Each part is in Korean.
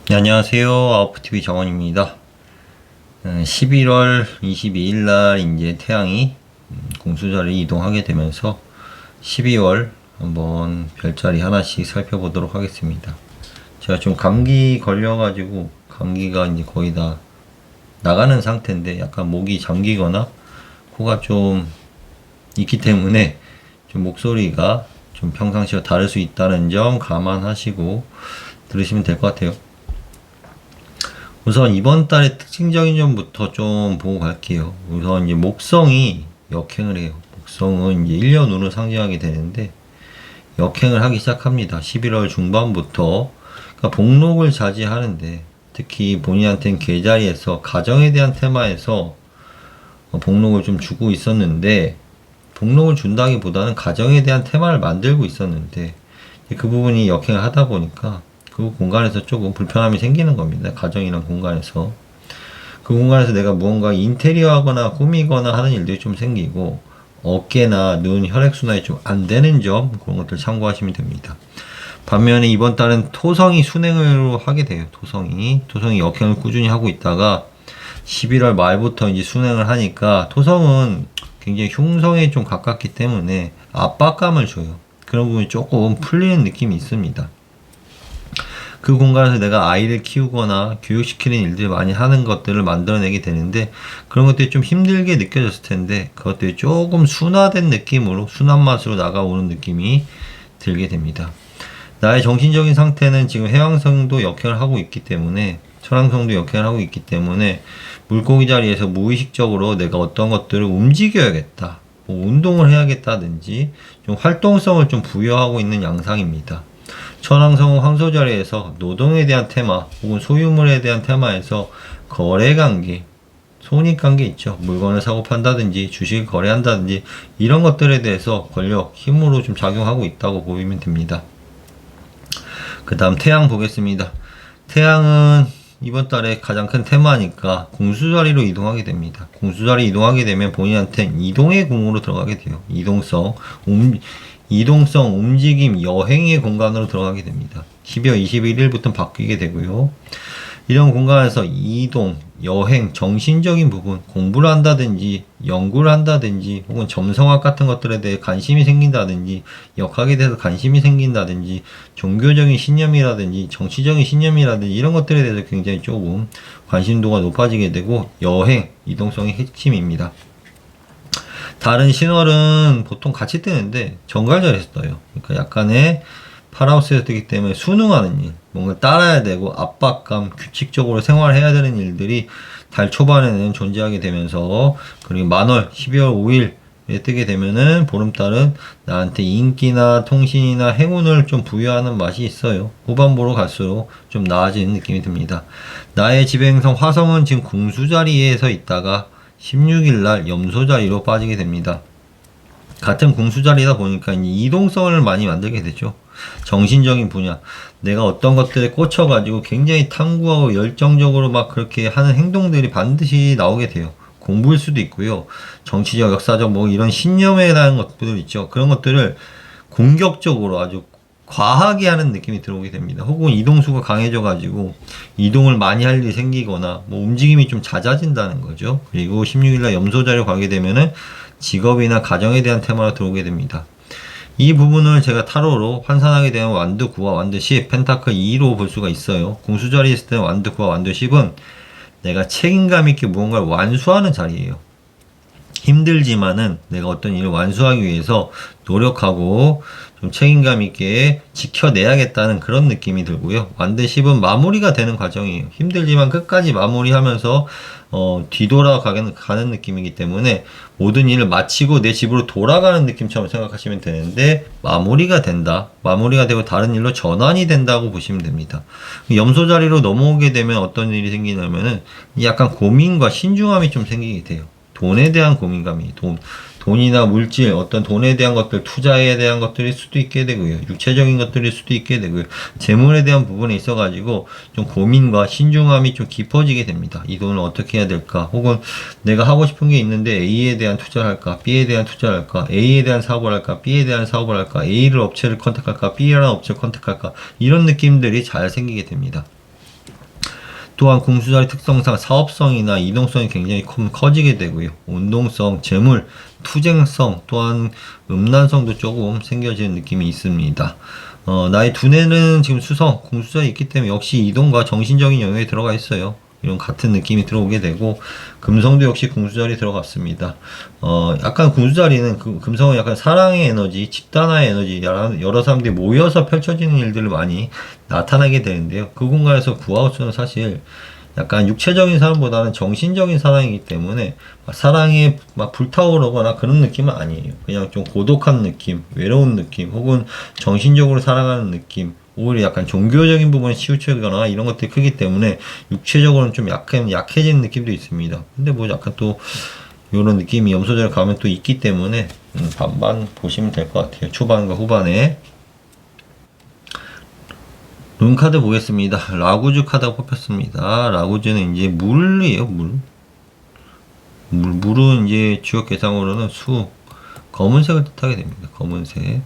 네, 안녕하세요. 아웃풋TV 정원입니다. 11월 22일 날 이제 태양이 공수자를 이동하게 되면서 12월 한번 별자리 하나씩 살펴보도록 하겠습니다. 제가 좀 감기 걸려가지고 감기가 이제 거의 다 나가는 상태인데 약간 목이 잠기거나 코가 좀 있기 때문에 좀 목소리가 좀 평상시와 다를 수 있다는 점 감안하시고 들으시면 될 것 같아요. 우선 이번 달의 특징적인 점부터 좀 보고 갈게요. 우선 이제 목성이 역행을 해요. 목성은 이제 1년 운을 상징하게 되는데 역행을 하기 시작합니다. 11월 중반부터. 그러니까 복록을 자제하는데 특히 본인한테는 계자리에서 가정에 대한 테마에서 복록을 좀 주고 있었는데 복록을 준다기보다는 가정에 대한 테마를 만들고 있었는데 그 부분이 역행을 하다 보니까 그 공간에서 조금 불편함이 생기는 겁니다. 가정이나 공간에서. 그 공간에서 내가 무언가 인테리어 하거나 꾸미거나 하는 일들이 좀 생기고 어깨나 눈 혈액순환이 좀 안 되는 점 그런 것들 참고하시면 됩니다. 반면에 이번 달은 토성이 순행을 하게 돼요. 토성이 역행을 꾸준히 하고 있다가 11월 말부터 이제 순행을 하니까 토성은 굉장히 흉성에 좀 가깝기 때문에 압박감을 줘요. 그런 부분이 조금 풀리는 느낌이 있습니다. 그 공간에서 내가 아이를 키우거나 교육시키는 일들을 많이 하는 것들을 만들어내게 되는데 그런 것들이 좀 힘들게 느껴졌을 텐데 그것들이 조금 순화된 느낌으로 순한 맛으로 나가오는 느낌이 들게 됩니다. 나의 정신적인 상태는 지금 해왕성도 역행을 하고 있기 때문에 천왕성도 역행을 하고 있기 때문에 물고기 자리에서 무의식적으로 내가 어떤 것들을 움직여야겠다, 뭐 운동을 해야겠다든지 좀 활동성을 좀 부여하고 있는 양상입니다. 천왕성은 황소 자리에서 노동에 대한 테마 혹은 소유물에 대한 테마에서 거래관계, 손익관계 있죠. 물건을 사고 판다든지 주식을 거래한다든지 이런 것들에 대해서 권력, 힘으로 좀 작용하고 있다고 보이면 됩니다. 그 다음 태양 보겠습니다. 태양은 이번 달에 가장 큰 테마니까 공수자리로 이동하게 됩니다. 공수자리 이동하게 되면 본인한테는 이동의 공으로 들어가게 돼요. 이동성, 움직임, 여행의 공간으로 들어가게 됩니다. 12월 21일부터 바뀌게 되고요. 이런 공간에서 이동, 여행, 정신적인 부분, 공부를 한다든지, 연구를 한다든지, 혹은 점성학 같은 것들에 대해 관심이 생긴다든지, 역학에 대해서 관심이 생긴다든지, 종교적인 신념이라든지, 정치적인 신념이라든지, 이런 것들에 대해서 굉장히 조금 관심도가 높아지게 되고, 여행, 이동성이 핵심입니다. 다른 신월은 보통 같이 뜨는데 정갈절에서 떠요. 그러니까 약간의 파라우스에서 뜨기 때문에 순응하는 일, 뭔가 따라야 되고 압박감, 규칙적으로 생활해야 되는 일들이 달 초반에는 존재하게 되면서 그리고 만월 12월 5일에 뜨게 되면은 보름달은 나한테 인기나 통신이나 행운을 좀 부여하는 맛이 있어요. 후반부로 갈수록 좀 나아지는 느낌이 듭니다. 나의 지배행성 화성은 지금 궁수 자리에서 있다가 16일날 염소 자리로 빠지게 됩니다. 같은 궁수 자리다 보니까 이동성을 많이 만들게 되죠. 정신적인 분야, 내가 어떤 것들에 꽂혀가지고 굉장히 탐구하고 열정적으로 막 그렇게 하는 행동들이 반드시 나오게 돼요. 공부일 수도 있고요. 정치적, 역사적 뭐 이런 신념에 대한 것들 있죠. 그런 것들을 공격적으로 아주 과하게 하는 느낌이 들어오게 됩니다. 혹은 이동수가 강해져가지고 이동을 많이 할 일이 생기거나 뭐 움직임이 좀 잦아진다는 거죠. 그리고 16일날 염소자리로 가게 되면은 직업이나 가정에 대한 테마로 들어오게 됩니다. 이 부분을 제가 타로로 환산하게 되면 완드 9와 완드 10, 펜타클 2로 볼 수가 있어요. 공수자리에 있을 때는 완드 9와 완드 10은 내가 책임감 있게 무언가를 완수하는 자리예요. 힘들지만은 내가 어떤 일을 완수하기 위해서 노력하고 좀 책임감 있게 지켜내야겠다는 그런 느낌이 들고요. 완드 10은 마무리가 되는 과정이에요. 힘들지만 끝까지 마무리하면서 가는 느낌이기 때문에 모든 일을 마치고 내 집으로 돌아가는 느낌처럼 생각하시면 되는데 마무리가 된다. 마무리가 되고 다른 일로 전환이 된다고 보시면 됩니다. 염소 자리로 넘어오게 되면 어떤 일이 생기냐면은 약간 고민과 신중함이 좀 생기게 돼요. 돈에 대한 고민감이 돈이나 물질, 어떤 돈에 대한 것들, 투자에 대한 것들일 수도 있게 되고요. 육체적인 것들일 수도 있게 되고요. 재물에 대한 부분에 있어가지고 좀 고민과 신중함이 좀 깊어지게 됩니다. 이 돈을 어떻게 해야 될까? 혹은 내가 하고 싶은 게 있는데 A에 대한 투자를 할까? B에 대한 투자를 할까? A에 대한 사업을 할까? B에 대한 사업을 할까? A를 업체를 컨택할까? B라는 업체를 컨택할까? 이런 느낌들이 잘 생기게 됩니다. 또한 궁수자리 특성상 사업성이나 이동성이 굉장히 커지게 되고요. 운동성, 재물, 투쟁성, 또한 음란성도 조금 생겨지는 느낌이 있습니다. 나의 두뇌는 지금 수성, 궁수자리 있기 때문에 역시 이동과 정신적인 영역에 들어가 있어요. 이런 같은 느낌이 들어오게 되고, 금성도 역시 궁수자리 들어갔습니다. 약간 궁수자리는 금성은 약간 사랑의 에너지, 집단화의 에너지, 여러 사람들이 모여서 펼쳐지는 일들을 많이 나타나게 되는데요. 그 공간에서 구하우스는 사실 약간 육체적인 사랑보다는 정신적인 사랑이기 때문에 사랑에 막 불타오르거나 그런 느낌은 아니에요. 그냥 좀 고독한 느낌, 외로운 느낌, 혹은 정신적으로 사랑하는 느낌, 오히려 약간 종교적인 부분에 치우쳐거나 이런 것들이 크기 때문에 육체적으로는 좀 약해지는 느낌도 있습니다. 근데 뭐 약간 또 이런 느낌이 염소절 가면 또 있기 때문에 반반 보시면 될 것 같아요. 초반과 후반에. 룬 카드 보겠습니다. 라구즈 카드가 뽑혔습니다. 라구즈는 이제 물이에요, 물. 물은 이제 주역 개상으로는 수, 검은색을 뜻하게 됩니다. 검은색.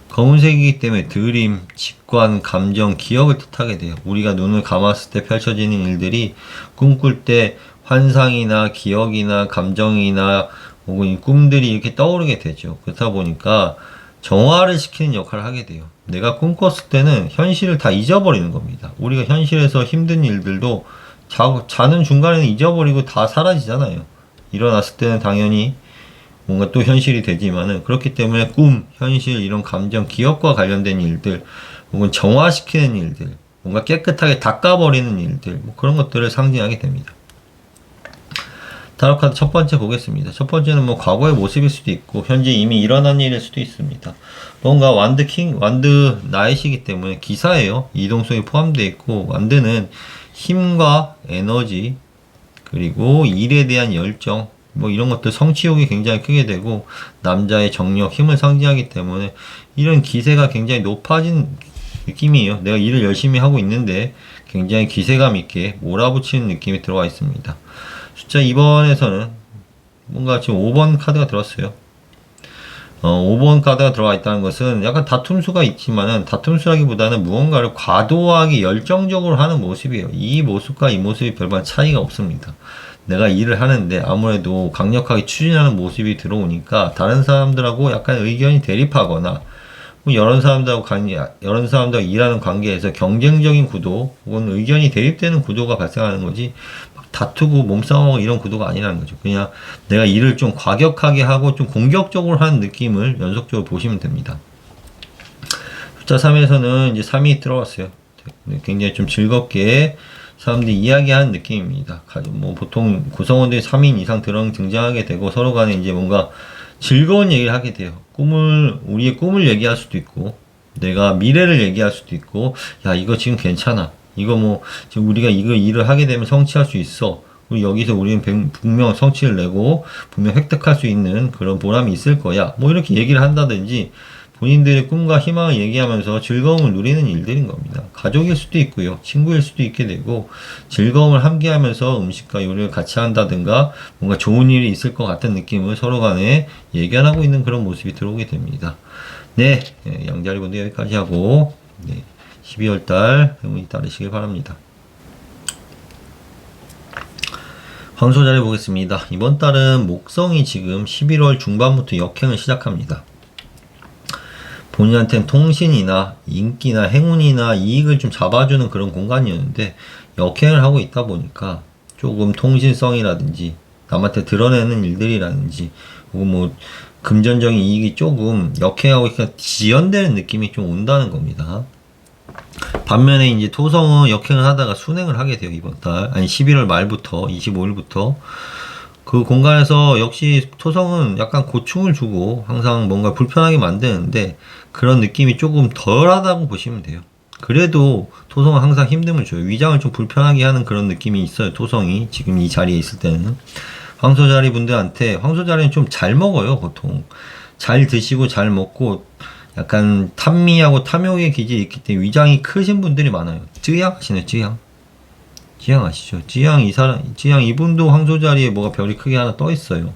검은색이기 때문에 드림, 직관, 감정, 기억을 뜻하게 돼요. 우리가 눈을 감았을 때 펼쳐지는 일들이 꿈꿀 때 환상이나 기억이나 감정이나 혹은 꿈들이 이렇게 떠오르게 되죠. 그렇다 보니까 정화를 시키는 역할을 하게 돼요. 내가 꿈꿨을 때는 현실을 다 잊어버리는 겁니다. 우리가 현실에서 힘든 일들도 자는 중간에는 잊어버리고 다 사라지잖아요. 일어났을 때는 당연히 뭔가 또 현실이 되지만은, 그렇기 때문에 꿈, 현실, 이런 감정, 기억과 관련된 일들, 혹은 정화시키는 일들, 뭔가 깨끗하게 닦아버리는 일들, 뭐 그런 것들을 상징하게 됩니다. 타로카드 첫 번째 보겠습니다. 첫 번째는 뭐 과거의 모습일 수도 있고 현재 이미 일어난 일일 수도 있습니다. 뭔가 완드 나이시기 때문에 기사예요. 이동성이 포함되어 있고, 완드는 힘과 에너지, 그리고 일에 대한 열정, 뭐 이런 것들, 성취욕이 굉장히 크게 되고 남자의 정력, 힘을 상징하기 때문에 이런 기세가 굉장히 높아진 느낌이에요. 내가 일을 열심히 하고 있는데 굉장히 기세감 있게 몰아붙이는 느낌이 들어와 있습니다. 숫자 2번에서는 뭔가 지금 5번 카드가 들었어요. 5번 카드가 들어와 있다는 것은 약간 다툼수가 있지만은, 다툼수라기보다는 무언가를 과도하게 열정적으로 하는 모습이에요. 이 모습과 이 모습이 별반 차이가 없습니다. 내가 일을 하는데 아무래도 강력하게 추진하는 모습이 들어오니까 다른 사람들하고 약간 의견이 대립하거나, 여러 사람들하고 일하는 관계에서 경쟁적인 구도 혹은 의견이 대립되는 구도가 발생하는 거지, 막 다투고 몸싸움하고 이런 구도가 아니라는 거죠. 그냥 내가 일을 좀 과격하게 하고 좀 공격적으로 하는 느낌을 연속적으로 보시면 됩니다. 숫자 3에서는 이제 3이 들어왔어요. 굉장히 좀 즐겁게 사람들이 이야기하는 느낌입니다. 뭐 보통 구성원들이 3인 이상 등장하게 되고 서로 간에 이제 뭔가 즐거운 얘기를 하게 돼요. 우리의 꿈을 얘기할 수도 있고, 내가 미래를 얘기할 수도 있고, 야, 이거 지금 괜찮아. 이거 뭐, 지금 우리가 이거 일을 하게 되면 성취할 수 있어. 그리고 여기서 우리는 분명 성취를 내고, 분명 획득할 수 있는 그런 보람이 있을 거야. 뭐 이렇게 얘기를 한다든지, 본인들의 꿈과 희망을 얘기하면서 즐거움을 누리는 일들인 겁니다. 가족일 수도 있고요. 친구일 수도 있게 되고, 즐거움을 함께하면서 음식과 요리를 같이 한다든가 뭔가 좋은 일이 있을 것 같은 느낌을 서로 간에 예견하고 있는 그런 모습이 들어오게 됩니다. 네, 양자리 분들 여기까지 하고 12월달 행운이 따르시길 바랍니다. 황소자리 보겠습니다. 이번 달은 목성이 지금 11월 중반부터 역행을 시작합니다. 본인한테는 통신이나 인기나 행운이나 이익을 좀 잡아주는 그런 공간이었는데, 역행을 하고 있다 보니까 조금 통신성이라든지 남한테 드러내는 일들이라든지 혹은 뭐 금전적인 이익이 조금 역행하고 있으니까 지연되는 느낌이 좀 온다는 겁니다. 반면에 이제 토성은 역행을 하다가 순행을 하게 돼요. 이번 달, 아니 11월 말부터 25일부터 그 공간에서 역시 토성은 약간 고충을 주고 항상 뭔가 불편하게 만드는데, 그런 느낌이 조금 덜하다고 보시면 돼요. 그래도 토성은 항상 힘듦을 줘요. 위장을 좀 불편하게 하는 그런 느낌이 있어요. 토성이 지금 이 자리에 있을 때는. 황소자리 분들한테, 황소자리는 좀 잘 먹어요. 보통 잘 드시고 잘 먹고 약간 탐미하고 탐욕의 기질이 있기 때문에 위장이 크신 분들이 많아요. 쯔양 아시나요? 쯔양 아시죠? 쯔양 이분도 황소자리에 뭐가 별이 크게 하나 떠 있어요.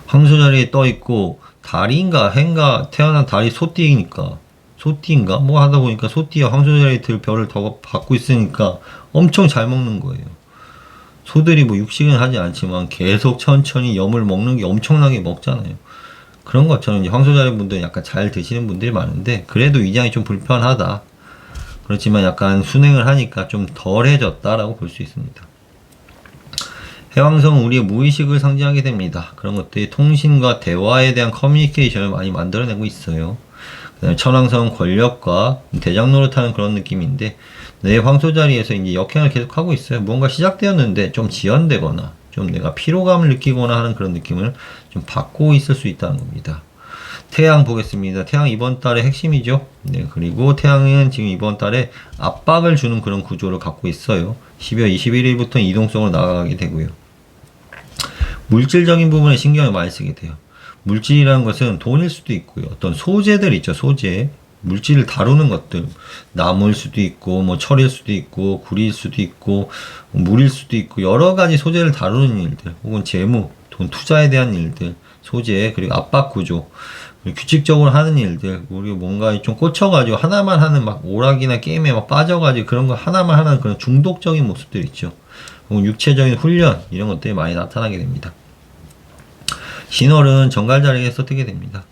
황소자리에 떠 있고, 달인가 해인가 태어난 달이 소띠니까 소띠인가? 뭐 하다 보니까 소띠와 황소자리 들 별을 더 받고 있으니까 엄청 잘 먹는 거예요. 소들이 뭐 육식은 하지 않지만 계속 천천히 염을 먹는 게 엄청나게 먹잖아요. 그런 것처럼 이제 황소자리 분들은 약간 잘 드시는 분들이 많은데 그래도 위장이 좀 불편하다. 그렇지만 약간 순행을 하니까 좀 덜해졌다라고 볼 수 있습니다. 해왕성은 우리의 무의식을 상징하게 됩니다. 그런 것들이 통신과 대화에 대한 커뮤니케이션을 많이 만들어내고 있어요. 그다음에 천왕성은 권력과 대장 노릇하는 그런 느낌인데 내 황소자리에서 이제 역행을 계속 하고 있어요. 뭔가 시작되었는데 좀 지연되거나 좀 내가 피로감을 느끼거나 하는 그런 느낌을 좀 받고 있을 수 있다는 겁니다. 태양 보겠습니다. 태양 이번 달의 핵심이죠. 네, 그리고 태양은 지금 이번 달에 압박을 주는 그런 구조를 갖고 있어요. 12월 21일부터 이동성으로 나가게 되고요. 물질적인 부분에 신경을 많이 쓰게 돼요. 물질이라는 것은 돈일 수도 있고요. 어떤 소재들 있죠. 소재. 물질을 다루는 것들. 나무일 수도 있고, 뭐 철일 수도 있고, 구리일 수도 있고, 물일 수도 있고, 여러 가지 소재를 다루는 일들. 혹은 재무, 돈 투자에 대한 일들. 소재, 그리고 압박 구조. 그리고 규칙적으로 하는 일들. 우리 뭔가 좀 꽂혀가지고 하나만 하는 막 오락이나 게임에 막 빠져가지고 그런 거 하나만 하는 그런 중독적인 모습들 있죠. 혹은 육체적인 훈련. 이런 것들이 많이 나타나게 됩니다. 신월은 정갈자리에서 뜨게 됩니다.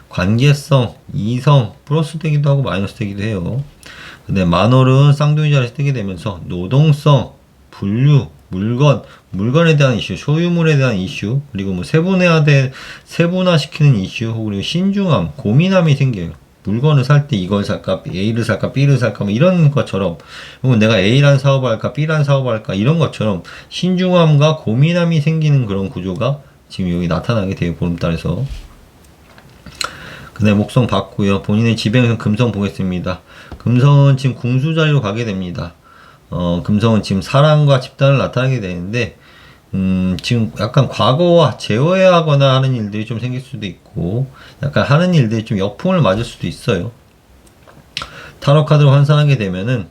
관계성, 이성, 플러스 되기도 하고 마이너스 되기도 해요. 근데 만월은 쌍둥이 자리에서 뜨게 되면서 노동성, 분류, 물건에 대한 이슈, 소유물에 대한 이슈, 그리고 뭐 세분화시키는 이슈, 그리고 신중함, 고민함이 생겨요. 물건을 살 때 이걸 살까, A를 살까, B를 살까, 뭐 이런 것처럼, 혹은 내가 A라는 사업을 할까, B라는 사업을 할까, 이런 것처럼 신중함과 고민함이 생기는 그런 구조가 지금 여기 나타나게 돼요. 보름달에서. 그다음에 목성 봤고요. 본인의 지배는 금성 보겠습니다. 금성은 지금 궁수자리로 가게 됩니다. 금성은 지금 사랑과 집단을 나타나게 되는데 지금 약간 과거와 제어하거나 하는 일들이 좀 생길 수도 있고 약간 하는 일들이 좀 역풍을 맞을 수도 있어요. 타로 카드로 환산하게 되면은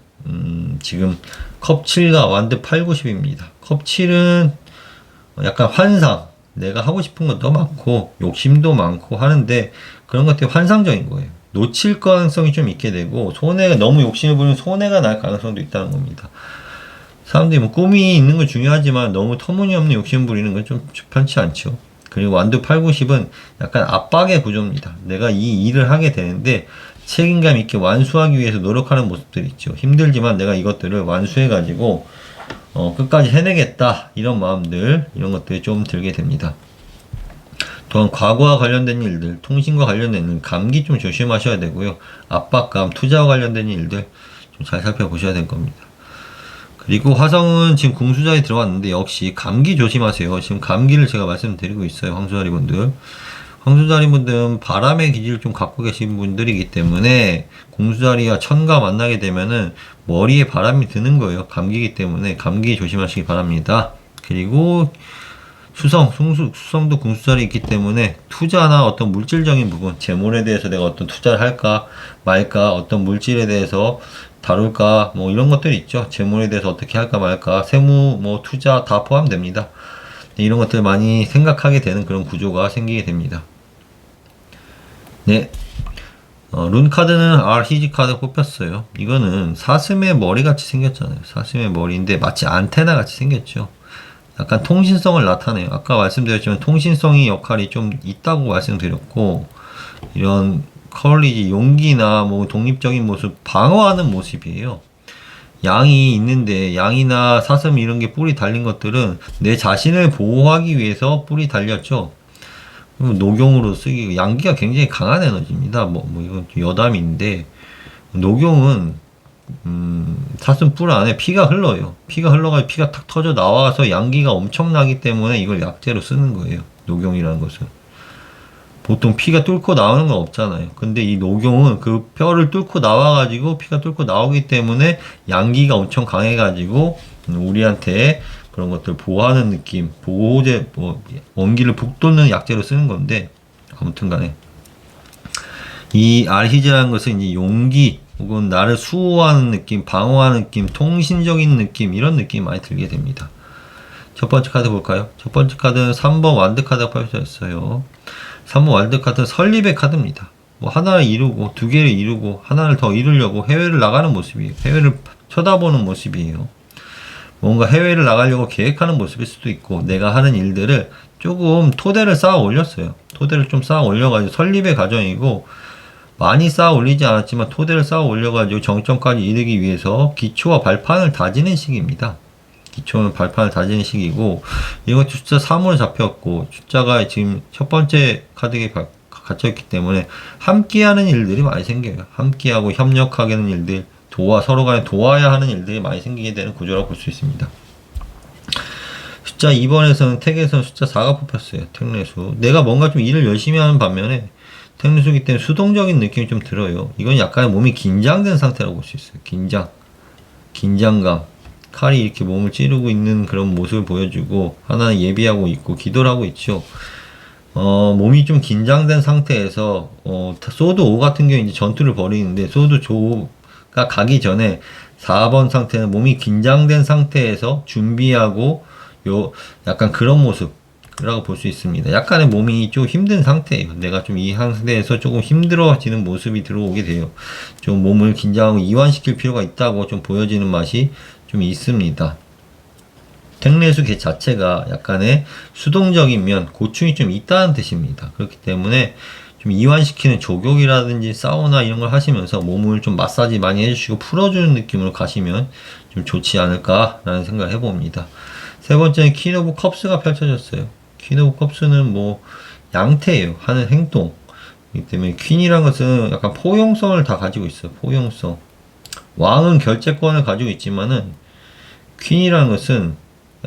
지금 컵7과 완드 8, 90입니다. 컵7은 약간 환상, 내가 하고 싶은 것도 많고 욕심도 많고 하는데 그런 것들이 환상적인 거예요. 놓칠 가능성이 좀 있게 되고 손해가 너무 욕심을 부리면 손해가 날 가능성도 있다는 겁니다. 사람들이 뭐 꿈이 있는 건 중요하지만 너무 터무니없는 욕심 부리는 건 좀 편치 않죠. 그리고 완두 8, 90은 약간 압박의 구조입니다. 내가 이 일을 하게 되는데 책임감 있게 완수하기 위해서 노력하는 모습들이 있죠. 힘들지만 내가 이것들을 완수해가지고 끝까지 해내겠다 이런 마음들 이런 것들이 좀 들게 됩니다. 또한 과거와 관련된 일들, 통신과 관련된 일, 감기 좀 조심하셔야 되고요. 압박감, 투자와 관련된 일들 좀 잘 살펴보셔야 될 겁니다. 그리고 화성은 지금 궁수자에 들어왔는데 역시 감기 조심하세요. 지금 감기를 제가 말씀드리고 있어요. 황수자리 분들. 황수자리 분들은 바람의 기질을 좀 갖고 계신 분들이기 때문에 궁수자리와 천과 만나게 되면은 머리에 바람이 드는 거예요. 감기이기 때문에 감기 조심하시기 바랍니다. 그리고 수성도 궁수자리에 있기 때문에 투자나 어떤 물질적인 부분, 재물에 대해서 내가 어떤 투자를 할까 말까, 어떤 물질에 대해서 다룰까, 뭐 이런 것들이 있죠. 재물에 대해서 어떻게 할까 말까, 세무, 뭐 투자 다 포함됩니다. 이런 것들 많이 생각하게 되는 그런 구조가 생기게 됩니다. 네. 룬 카드는 RCG 카드 뽑혔어요. 이거는 사슴의 머리 같이 생겼잖아요. 사슴의 머리인데 마치 안테나 같이 생겼죠. 약간 통신성을 나타내요. 아까 말씀드렸지만 통신성이 역할이 좀 있다고 말씀드렸고 이런 컬리지 용기나 뭐 독립적인 모습 방어하는 모습이에요. 양이 있는데 양이나 사슴 이런 게 뿔이 달린 것들은 내 자신을 보호하기 위해서 뿔이 달렸죠. 녹용으로 쓰기 양기가 굉장히 강한 에너지입니다. 뭐 이건 여담인데 녹용은 사슴 뿔 안에 피가 흘러요. 피가 흘러가지고 피가 탁 터져 나와서 양기가 엄청나기 때문에 이걸 약재로 쓰는 거예요. 녹용이라는 것은. 보통 피가 뚫고 나오는 건 없잖아요. 근데 이 녹용은 그 뼈를 뚫고 나와가지고 피가 뚫고 나오기 때문에 양기가 엄청 강해가지고 우리한테 그런 것들 보호하는 느낌, 보호제, 원기를 북돋는 약재로 쓰는 건데 아무튼 간에 이 알히즈라는 것은 이제 용기 혹은 나를 수호하는 느낌, 방어하는 느낌, 통신적인 느낌 이런 느낌이 많이 들게 됩니다. 첫 번째 카드 볼까요? 첫 번째 카드는 3번 완드 카드가 펼쳐져 있어요. 3번 완드 카드는 설립의 카드입니다. 뭐 하나를 이루고 두 개를 이루고 하나를 더 이루려고 해외를 나가는 모습이에요. 해외를 쳐다보는 모습이에요. 뭔가 해외를 나가려고 계획하는 모습일 수도 있고, 내가 하는 일들을 조금 토대를 쌓아 올렸어요. 토대를 좀 쌓아 올려가지고 설립의 과정이고, 많이 쌓아 올리지 않았지만 토대를 쌓아 올려가지고 정점까지 이르기 위해서 기초와 발판을 다지는 시기입니다. 기초는 발판을 다지는 시기고, 이건 숫자 3으로 잡혔고, 숫자가 지금 첫 번째 카드에 갇혀있기 때문에 함께하는 일들이 많이 생겨요. 함께하고 협력하는 일들, 서로 간에 도와야 하는 일들이 많이 생기게 되는 구조라고 볼 수 있습니다. 숫자 2번에서는 택에서는 숫자 4가 뽑혔어요. 택내수. 내가 뭔가 좀 일을 열심히 하는 반면에 택내수기 때문에 수동적인 느낌이 좀 들어요. 이건 약간 몸이 긴장된 상태라고 볼 수 있어요. 긴장감. 칼이 이렇게 몸을 찌르고 있는 그런 모습을 보여주고, 하나는 예비하고 있고 기도를 하고 있죠. 몸이 좀 긴장된 상태에서 소드 5 같은 경우에 이제 전투를 벌이는데, 소드 조가 가기 전에 4번 상태는 몸이 긴장된 상태에서 준비하고 약간 그런 모습이라고 볼 수 있습니다. 약간의 몸이 좀 힘든 상태예요. 내가 좀 이 상태에서 조금 힘들어지는 모습이 들어오게 돼요. 좀 몸을 긴장하고 이완시킬 필요가 있다고 좀 보여지는 맛이 좀 있습니다. 택내수 개 자체가 약간의 수동적인 면, 고충이 좀 있다는 뜻입니다. 그렇기 때문에 좀 이완시키는 조격이라든지 사우나 이런 걸 하시면서 몸을 좀 마사지 많이 해주시고 풀어주는 느낌으로 가시면 좀 좋지 않을까라는 생각을 해봅니다. 세 번째는 퀸 오브 컵스가 펼쳐졌어요. 퀸 오브 컵스는 뭐 양태예요. 하는 행동. 그렇기 때문에 퀸이란 것은 약간 포용성을 다 가지고 있어요. 포용성. 왕은 결재권을 가지고 있지만은 퀸이라는 것은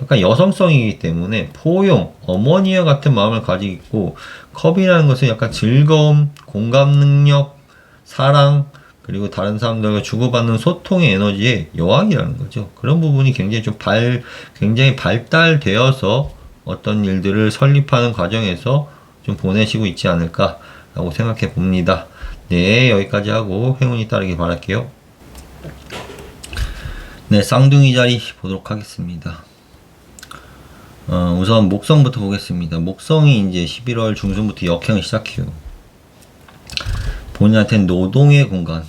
약간 여성성이기 때문에 포용, 어머니와 같은 마음을 가지고 있고, 컵이라는 것은 약간 즐거움, 공감 능력, 사랑, 그리고 다른 사람들과 주고받는 소통의 에너지의 여왕이라는 거죠. 그런 부분이 굉장히 굉장히 발달되어서 어떤 일들을 설립하는 과정에서 좀 보내시고 있지 않을까라고 생각해 봅니다. 네, 여기까지 하고 행운이 따르길 바랄게요. 네, 쌍둥이 자리 보도록 하겠습니다. 우선 목성부터 보겠습니다. 목성이 이제 11월 중순부터 역행을 시작해요. 본인한테는 노동의 공간,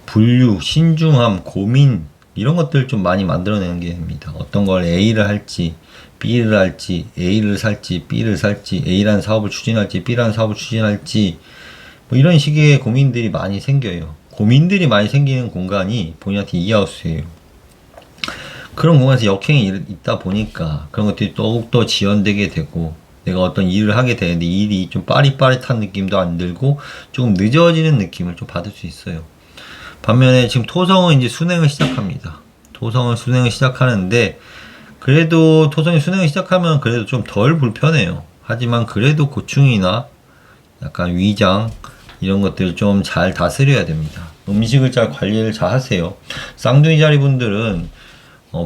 분류, 신중함, 고민, 이런 것들 좀 많이 만들어내는 게 됩니다. 어떤 걸 A를 할지, B를 할지, A를 살지, B를 살지, A라는 사업을 추진할지, B라는 사업을 추진할지, 뭐 이런 식의 고민들이 많이 생겨요. 고민들이 많이 생기는 공간이 본인한테 이하우스예요. 그런 공간에서 역행이 있다 보니까 그런 것들이 더욱더 지연되게 되고, 내가 어떤 일을 하게 되는데 일이 좀 빠릿빠릿한 느낌도 안 들고 조금 늦어지는 느낌을 좀 받을 수 있어요. 반면에 지금 토성은 이제 순행을 시작합니다. 토성은 순행을 시작하는데, 그래도 토성이 순행을 시작하면 그래도 좀 덜 불편해요. 하지만 그래도 고충이나 약간 위장 이런 것들을 좀 잘 다스려야 됩니다. 음식을 잘 관리를 잘 하세요. 쌍둥이 자리 분들은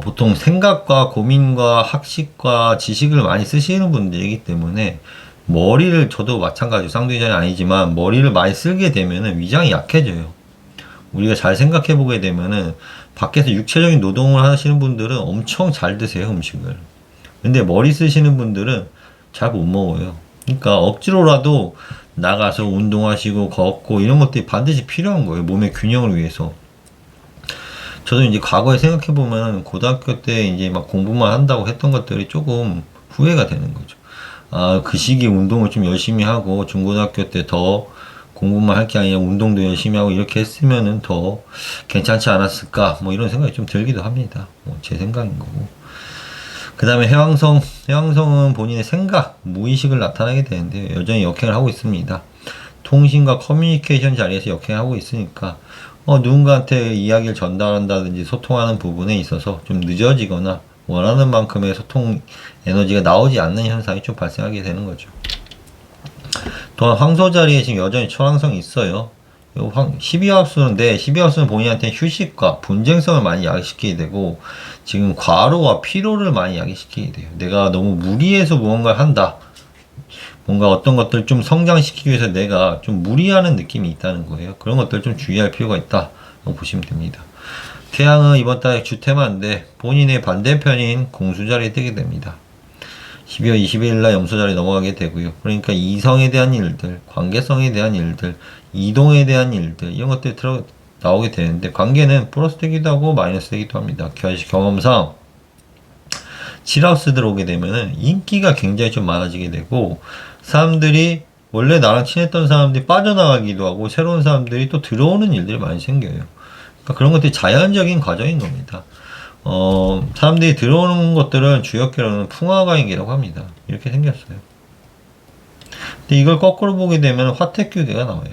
보통 생각과 고민과 학식과 지식을 많이 쓰시는 분들이기 때문에, 머리를, 저도 마찬가지로 쌍둥이 자리 아니지만 머리를 많이 쓰게 되면은 위장이 약해져요. 우리가 잘 생각해 보게 되면은 밖에서 육체적인 노동을 하시는 분들은 엄청 잘 드세요, 음식을. 근데 머리 쓰시는 분들은 잘 못 먹어요. 그러니까 억지로라도 나가서 운동하시고 걷고 이런 것들이 반드시 필요한 거예요. 몸의 균형을 위해서. 저도 이제 과거에 생각해 보면 고등학교 때 이제 막 공부만 한다고 했던 것들이 조금 후회가 되는 거죠. 아, 그 시기에 운동을 좀 열심히 하고 중고등학교 때 더 공부만 할 게 아니라 운동도 열심히 하고 이렇게 했으면은 더 괜찮지 않았을까, 뭐 이런 생각이 좀 들기도 합니다. 뭐 제 생각인 거고. 그 다음에 해왕성은 본인의 생각, 무의식을 나타나게 되는데 여전히 역행을 하고 있습니다. 통신과 커뮤니케이션 자리에서 역행하고 있으니까 누군가한테 이야기를 전달한다든지 소통하는 부분에 있어서 좀 늦어지거나 원하는 만큼의 소통 에너지가 나오지 않는 현상이 좀 발생하게 되는 거죠. 또한 황소 자리에 지금 여전히 철왕성이 있어요. 12하우스인데 12하우스는 본인한테 휴식과 분쟁성을 많이 야기시키게 되고, 지금 과로와 피로를 많이 야기시키게 돼요. 내가 너무 무리해서 무언가를 한다, 뭔가 어떤 것들 좀 성장시키기 위해서 내가 좀 무리하는 느낌이 있다는 거예요. 그런 것들 좀 주의할 필요가 있다고 보시면 됩니다. 태양은 이번 달에 주테마인데 본인의 반대편인 공수 자리에 뜨게 됩니다. 12월 20일 날 염소자리 넘어가게 되고요. 그러니까 이성에 대한 일들, 관계성에 대한 일들, 이동에 대한 일들, 이런 것들이 나오게 되는데, 관계는 플러스 되기도 하고 마이너스 되기도 합니다. 경험상 7하우스 들어오게 되면은 인기가 굉장히 좀 많아지게 되고, 사람들이 원래 나랑 친했던 사람들이 빠져나가기도 하고, 새로운 사람들이 또 들어오는 일들이 많이 생겨요. 그러니까 그런 것들이 자연적인 과정인 겁니다. 사람들이 들어오는 것들은 주역계로는 풍화가인계라고 합니다. 이렇게 생겼어요. 근데 이걸 거꾸로 보게 되면 화택규계가 나와요.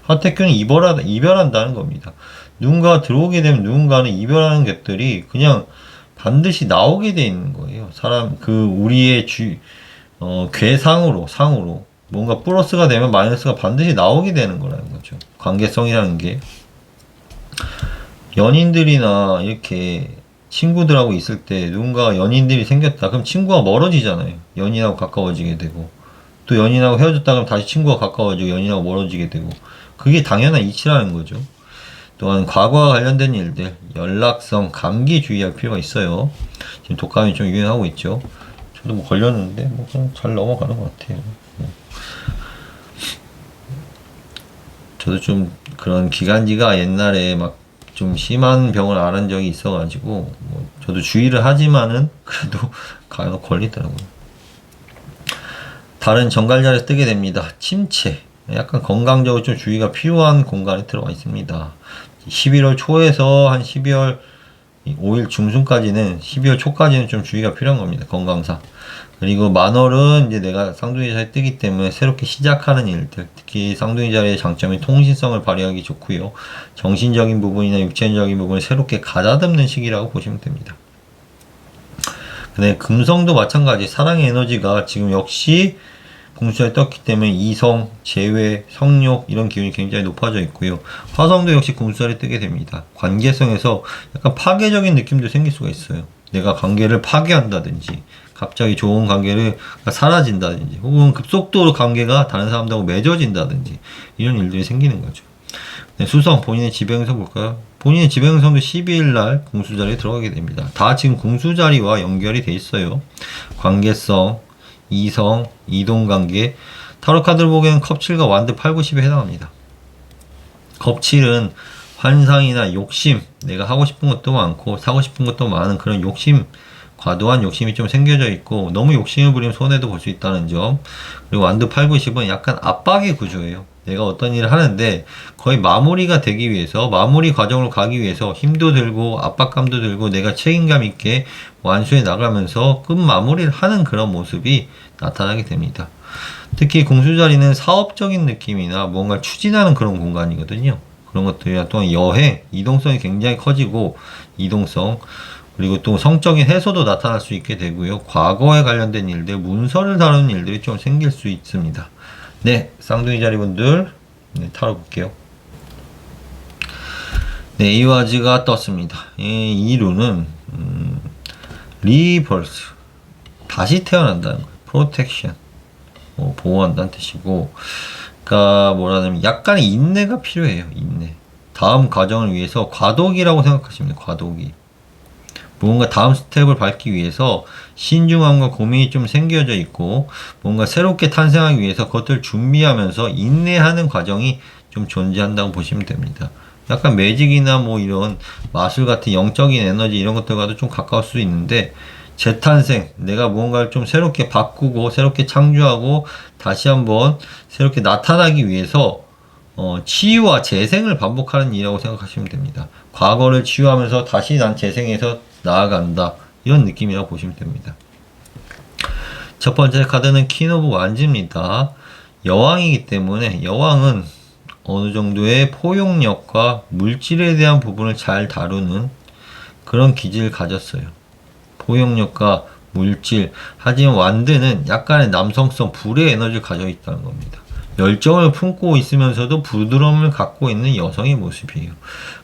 화택규는 이별한다는 겁니다. 누군가가 들어오게 되면 누군가는 이별하는 것들이 그냥 반드시 나오게 돼 있는 거예요. 우리의 상으로. 뭔가 플러스가 되면 마이너스가 반드시 나오게 되는 거라는 거죠. 관계성이라는 게. 연인들이나 이렇게 친구들하고 있을 때 누군가 연인들이 생겼다. 그럼 친구가 멀어지잖아요. 연인하고 가까워지게 되고. 또 연인하고 헤어졌다 그러면 다시 친구가 가까워지고 연인하고 멀어지게 되고. 그게 당연한 이치라는 거죠. 또한 과거와 관련된 일들, 연락성, 감기 주의할 필요가 있어요. 지금 독감이 좀 유행하고 있죠. 저도 뭐 걸렸는데 뭐 그냥 잘 넘어가는 것 같아요. 저도 좀 그런 기관지가 옛날에 막 좀 심한 병을 앓은 적이 있어가지고 뭐 저도 주의를 하지만은 그래도 간혹 걸리더라고요. 다른 정갈자리에서 뜨게 됩니다. 침체, 약간 건강적으로 좀 주의가 필요한 공간에 들어가 있습니다. 11월 초에서 한 12월 5일 중순까지는 12월 초까지는 좀 주의가 필요한 겁니다. 건강상. 그리고 만월은 이제 내가 쌍둥이 자리에 뜨기 때문에 새롭게 시작하는 일들, 특히 쌍둥이 자리의 장점이 통신성을 발휘하기 좋고요. 정신적인 부분이나 육체적인 부분을 새롭게 가다듬는 시기라고 보시면 됩니다. 근데 금성도 마찬가지. 사랑의 에너지가 지금 역시 궁수에 떴기 때문에 이성, 재회, 성욕 이런 기운이 굉장히 높아져 있고요. 화성도 역시 궁수에 뜨게 됩니다. 관계성에서 약간 파괴적인 느낌도 생길 수가 있어요. 내가 관계를 파괴한다든지 갑자기 좋은 관계를 사라진다든지 혹은 급속도로 관계가 다른 사람들하고 맺어진다든지 이런 일들이 생기는 거죠. 네, 수성 본인의 지배행성 볼까요? 본인의 지배행성도 12일날 궁수자리에 들어가게 됩니다. 다 지금 궁수자리와 연결이 돼 있어요. 관계성, 이성, 이동관계. 타로카드를 보기에는 컵7과 완드 8, 9, 10에 해당합니다. 컵7은 환상이나 욕심, 내가 하고 싶은 것도 많고 사고 싶은 것도 많은 그런 욕심, 과도한 욕심이 좀 생겨져 있고 너무 욕심을 부리면 손해도 볼 수 있다는 점. 그리고 완드 8, 9, 10은 약간 압박의 구조예요. 내가 어떤 일을 하는데 거의 마무리가 되기 위해서, 마무리 과정으로 가기 위해서 힘도 들고 압박감도 들고 내가 책임감 있게 완수해 나가면서 끝 마무리를 하는 그런 모습이 나타나게 됩니다. 특히 궁수자리는 사업적인 느낌이나 뭔가 추진하는 그런 공간이거든요. 그런 것들이랑 또한 여행, 이동성이 굉장히 커지고 이동성, 그리고 또 성적인 해소도 나타날 수 있게 되고요. 과거에 관련된 일들, 문서를 다루는 일들이 좀 생길 수 있습니다. 네, 쌍둥이 자리분들 타로 볼게요. 네, 이와즈가 떴습니다. 이 룬은 리버스, 다시 태어난다는 거예요. 프로텍션, 보호한다는 뜻이고, 그러니까 뭐라냐면 약간의 인내가 필요해요. 인내. 다음 과정을 위해서 과도기라고 생각하시면 돼요. 과도기. 뭔가 다음 스텝을 밟기 위해서 신중함과 고민이 좀 생겨져 있고 뭔가 새롭게 탄생하기 위해서 그것들을 준비하면서 인내하는 과정이 좀 존재한다고 보시면 됩니다. 약간 매직이나 뭐 이런 마술 같은 영적인 에너지 이런 것들과도 좀 가까울 수 있는데 재탄생, 내가 무언가를 좀 새롭게 바꾸고 새롭게 창조하고 다시 한번 새롭게 나타나기 위해서 치유와 재생을 반복하는 일이라고 생각하시면 됩니다. 과거를 치유하면서 다시 난 재생해서 나아간다. 이런 느낌이라고 보시면 됩니다. 첫 번째 카드는 퀸 오브 완즈입니다. 여왕이기 때문에 여왕은 어느 정도의 포용력과 물질에 대한 부분을 잘 다루는 그런 기질을 가졌어요. 포용력과 물질. 하지만 완드는 약간의 남성성, 불의 에너지를 가지고 있다는 겁니다. 열정을 품고 있으면서도 부드러움을 갖고 있는 여성의 모습이에요.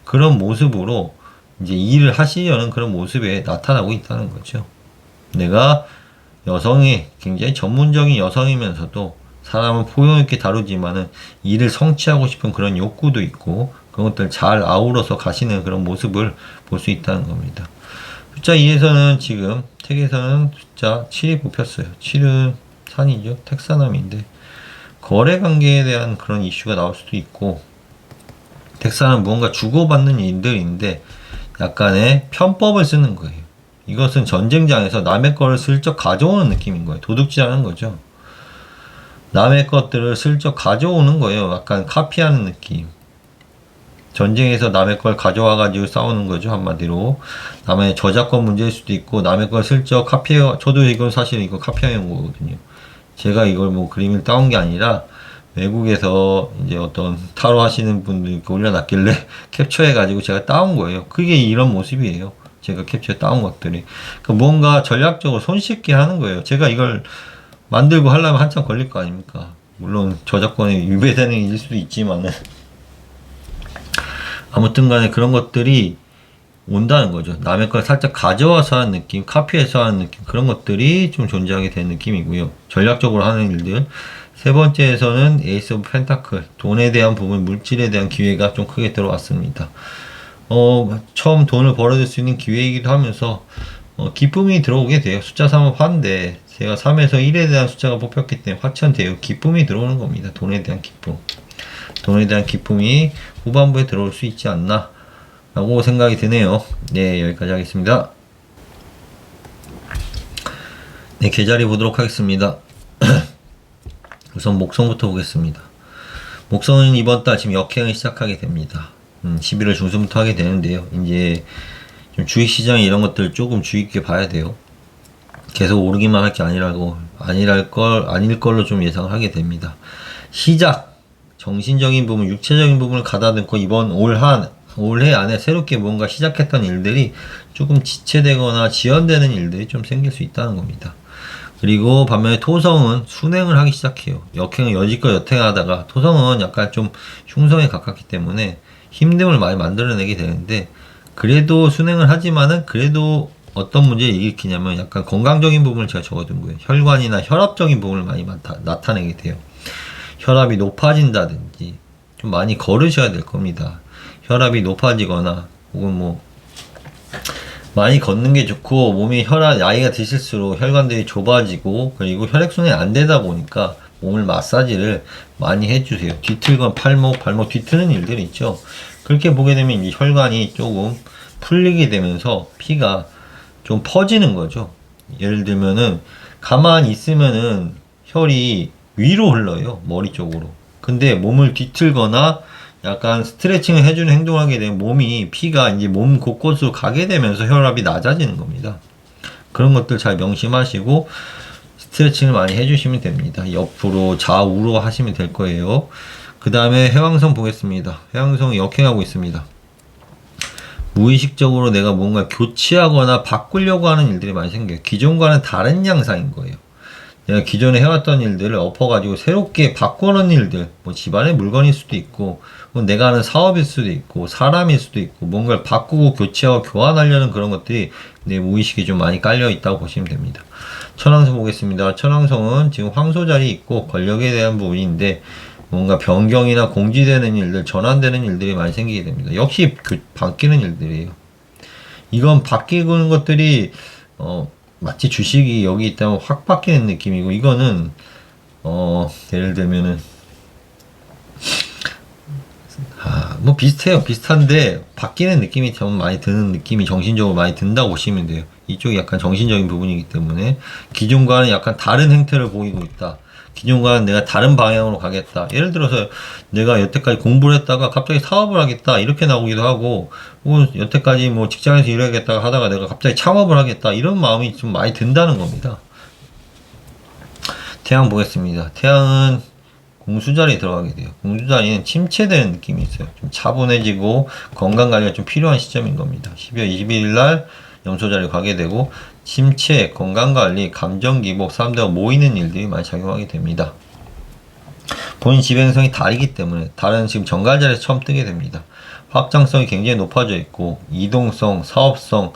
그런 모습으로 이제 일을 하시려는 그런 모습에 나타나고 있다는 거죠. 내가 여성이 굉장히 전문적인 여성이면서도 사람을 포용 있게 다루지만은 일을 성취하고 싶은 그런 욕구도 있고 그런 것들 잘 아우러서 가시는 그런 모습을 볼 수 있다는 겁니다. 숫자 2에서는 지금 택에서는 숫자 7이 뽑혔어요. 7은 산이죠. 택사남인데 거래 관계에 대한 그런 이슈가 나올 수도 있고, 택사는 무언가 주고받는 일들인데 약간의 편법을 쓰는 거예요. 이것은 전쟁장에서 남의 거를 슬쩍 가져오는 느낌인 거예요. 도둑질하는 거죠. 남의 것들을 슬쩍 가져오는 거예요. 약간 카피하는 느낌. 전쟁에서 남의 걸 가져와가지고 싸우는 거죠. 한마디로. 남의 저작권 문제일 수도 있고, 남의 걸 슬쩍 카피해, 저도 이건 사실 이거 카피해 온 거거든요. 제가 이걸 뭐 그림을 따온 게 아니라, 외국에서 이제 어떤 타로 하시는 분들이 올려놨길래 캡처해가지고 제가 따온 거예요. 그게 이런 모습이에요. 제가 캡처해 따온 것들이. 그러니까 뭔가 전략적으로 손쉽게 하는 거예요. 제가 이걸 만들고 하려면 한참 걸릴 거 아닙니까? 물론 저작권에 위배되는 일일 수도 있지만은. 아무튼 간에 그런 것들이 온다는 거죠. 남의 걸 살짝 가져와서 하는 느낌, 카피해서 하는 느낌, 그런 것들이 좀 존재하게 되는 느낌이고요. 전략적으로 하는 일들. 세 번째에서는 에이스 오브 펜타클, 돈에 대한 부분, 물질에 대한 기회가 좀 크게 들어왔습니다. 처음 돈을 벌어들 수 있는 기회이기도 하면서, 기쁨이 들어오게 돼요. 숫자 3을 파는데, 제가 3에서 1에 대한 숫자가 뽑혔기 때문에 확천돼요. 기쁨이 들어오는 겁니다. 돈에 대한 기쁨. 돈에 대한 기쁨이 후반부에 들어올 수 있지 않나 라고 생각이 드네요. 네, 여기까지 하겠습니다. 네, 계좌리 보도록 하겠습니다. 우선 목성부터 보겠습니다. 목성은 이번 달 지금 역행을 시작하게 됩니다. 11월 중순부터 하게 되는데요. 이제 좀 주식시장 이런 것들 조금 주의 있게 봐야 돼요. 계속 오르기만 할 게 아닐 걸로 좀 예상을 하게 됩니다. 시작! 정신적인 부분, 육체적인 부분을 가다듬고 이번 올해 안에 새롭게 뭔가 시작했던 일들이 조금 지체되거나 지연되는 일들이 좀 생길 수 있다는 겁니다. 그리고 반면에 토성은 순행을 하기 시작해요. 역행을 여지껏 여탱하다가 토성은 약간 좀 흉성에 가깝기 때문에 힘듦을 많이 만들어내게 되는데, 그래도 순행을 하지만은 그래도 어떤 문제를 일으키냐면 약간 건강적인 부분을 제가 적어둔 거예요. 혈관이나 혈압적인 부분을 많이 나타내게 돼요. 혈압이 높아진다든지 좀 많이 걸으셔야 될 겁니다. 혈압이 높아지거나 혹은 뭐 많이 걷는 게 좋고, 몸이 나이가 드실수록 혈관들이 좁아지고 그리고 혈액순환이 안 되다 보니까 몸을 마사지를 많이 해주세요. 뒤틀건 발목 뒤트는 일들이 있죠. 그렇게 보게 되면 이제 혈관이 조금 풀리게 되면서 피가 좀 퍼지는 거죠. 예를 들면은 가만히 있으면은 혈이 위로 흘러요. 머리 쪽으로. 근데 몸을 뒤틀거나 약간 스트레칭을 해주는 행동을 하게 되면 피가 이제 몸 곳곳으로 가게 되면서 혈압이 낮아지는 겁니다. 그런 것들 잘 명심하시고 스트레칭을 많이 해주시면 됩니다. 옆으로 좌우로 하시면 될 거예요. 그 다음에 해왕성 보겠습니다. 해왕성이 역행하고 있습니다. 무의식적으로 내가 뭔가 교체하거나 바꾸려고 하는 일들이 많이 생겨요. 기존과는 다른 양상인 거예요. 내가 기존에 해왔던 일들을 엎어가지고 새롭게 바꾸는 일들, 뭐 집안의 물건일 수도 있고, 내가 하는 사업일 수도 있고, 사람일 수도 있고, 뭔가를 바꾸고 교체하고 교환하려는 그런 것들이 내 무의식에 좀 많이 깔려 있다고 보시면 됩니다. 천왕성 보겠습니다. 천왕성은 지금 황소 자리에 있고 권력에 대한 부분인데, 뭔가 변경이나 공지되는 일들, 전환되는 일들이 많이 생기게 됩니다. 역시 바뀌는 일들이에요. 이건 바뀌는 것들이 마치 주식이 여기 있다면 확 바뀌는 느낌이고, 이거는 예를 들면은 뭐 비슷해요. 비슷한데 바뀌는 느낌이 좀 많이 드는 느낌이 정신적으로 많이 든다고 보시면 돼요. 이쪽이 약간 정신적인 부분이기 때문에 기존과는 약간 다른 행태를 보이고 있다. 기존과는 내가 다른 방향으로 가겠다. 예를 들어서 내가 여태까지 공부를 했다가 갑자기 사업을 하겠다 이렇게 나오기도 하고, 혹은 여태까지 뭐 직장에서 일하겠다가 하다가 내가 갑자기 창업을 하겠다 이런 마음이 좀 많이 든다는 겁니다. 태양 보겠습니다. 태양은 공수자리에 들어가게 돼요. 공수자리는 침체되는 느낌이 있어요. 좀 차분해지고 건강관리가 좀 필요한 시점인 겁니다. 12월 21일 날 염소자리에 가게 되고, 침체, 건강관리, 감정기복, 사람들과 모이는 일들이 많이 작용하게 됩니다. 본인 지배행성이 달이기 때문에 달은 지금 정갈자리에서 처음 뜨게 됩니다. 확장성이 굉장히 높아져 있고, 이동성, 사업성,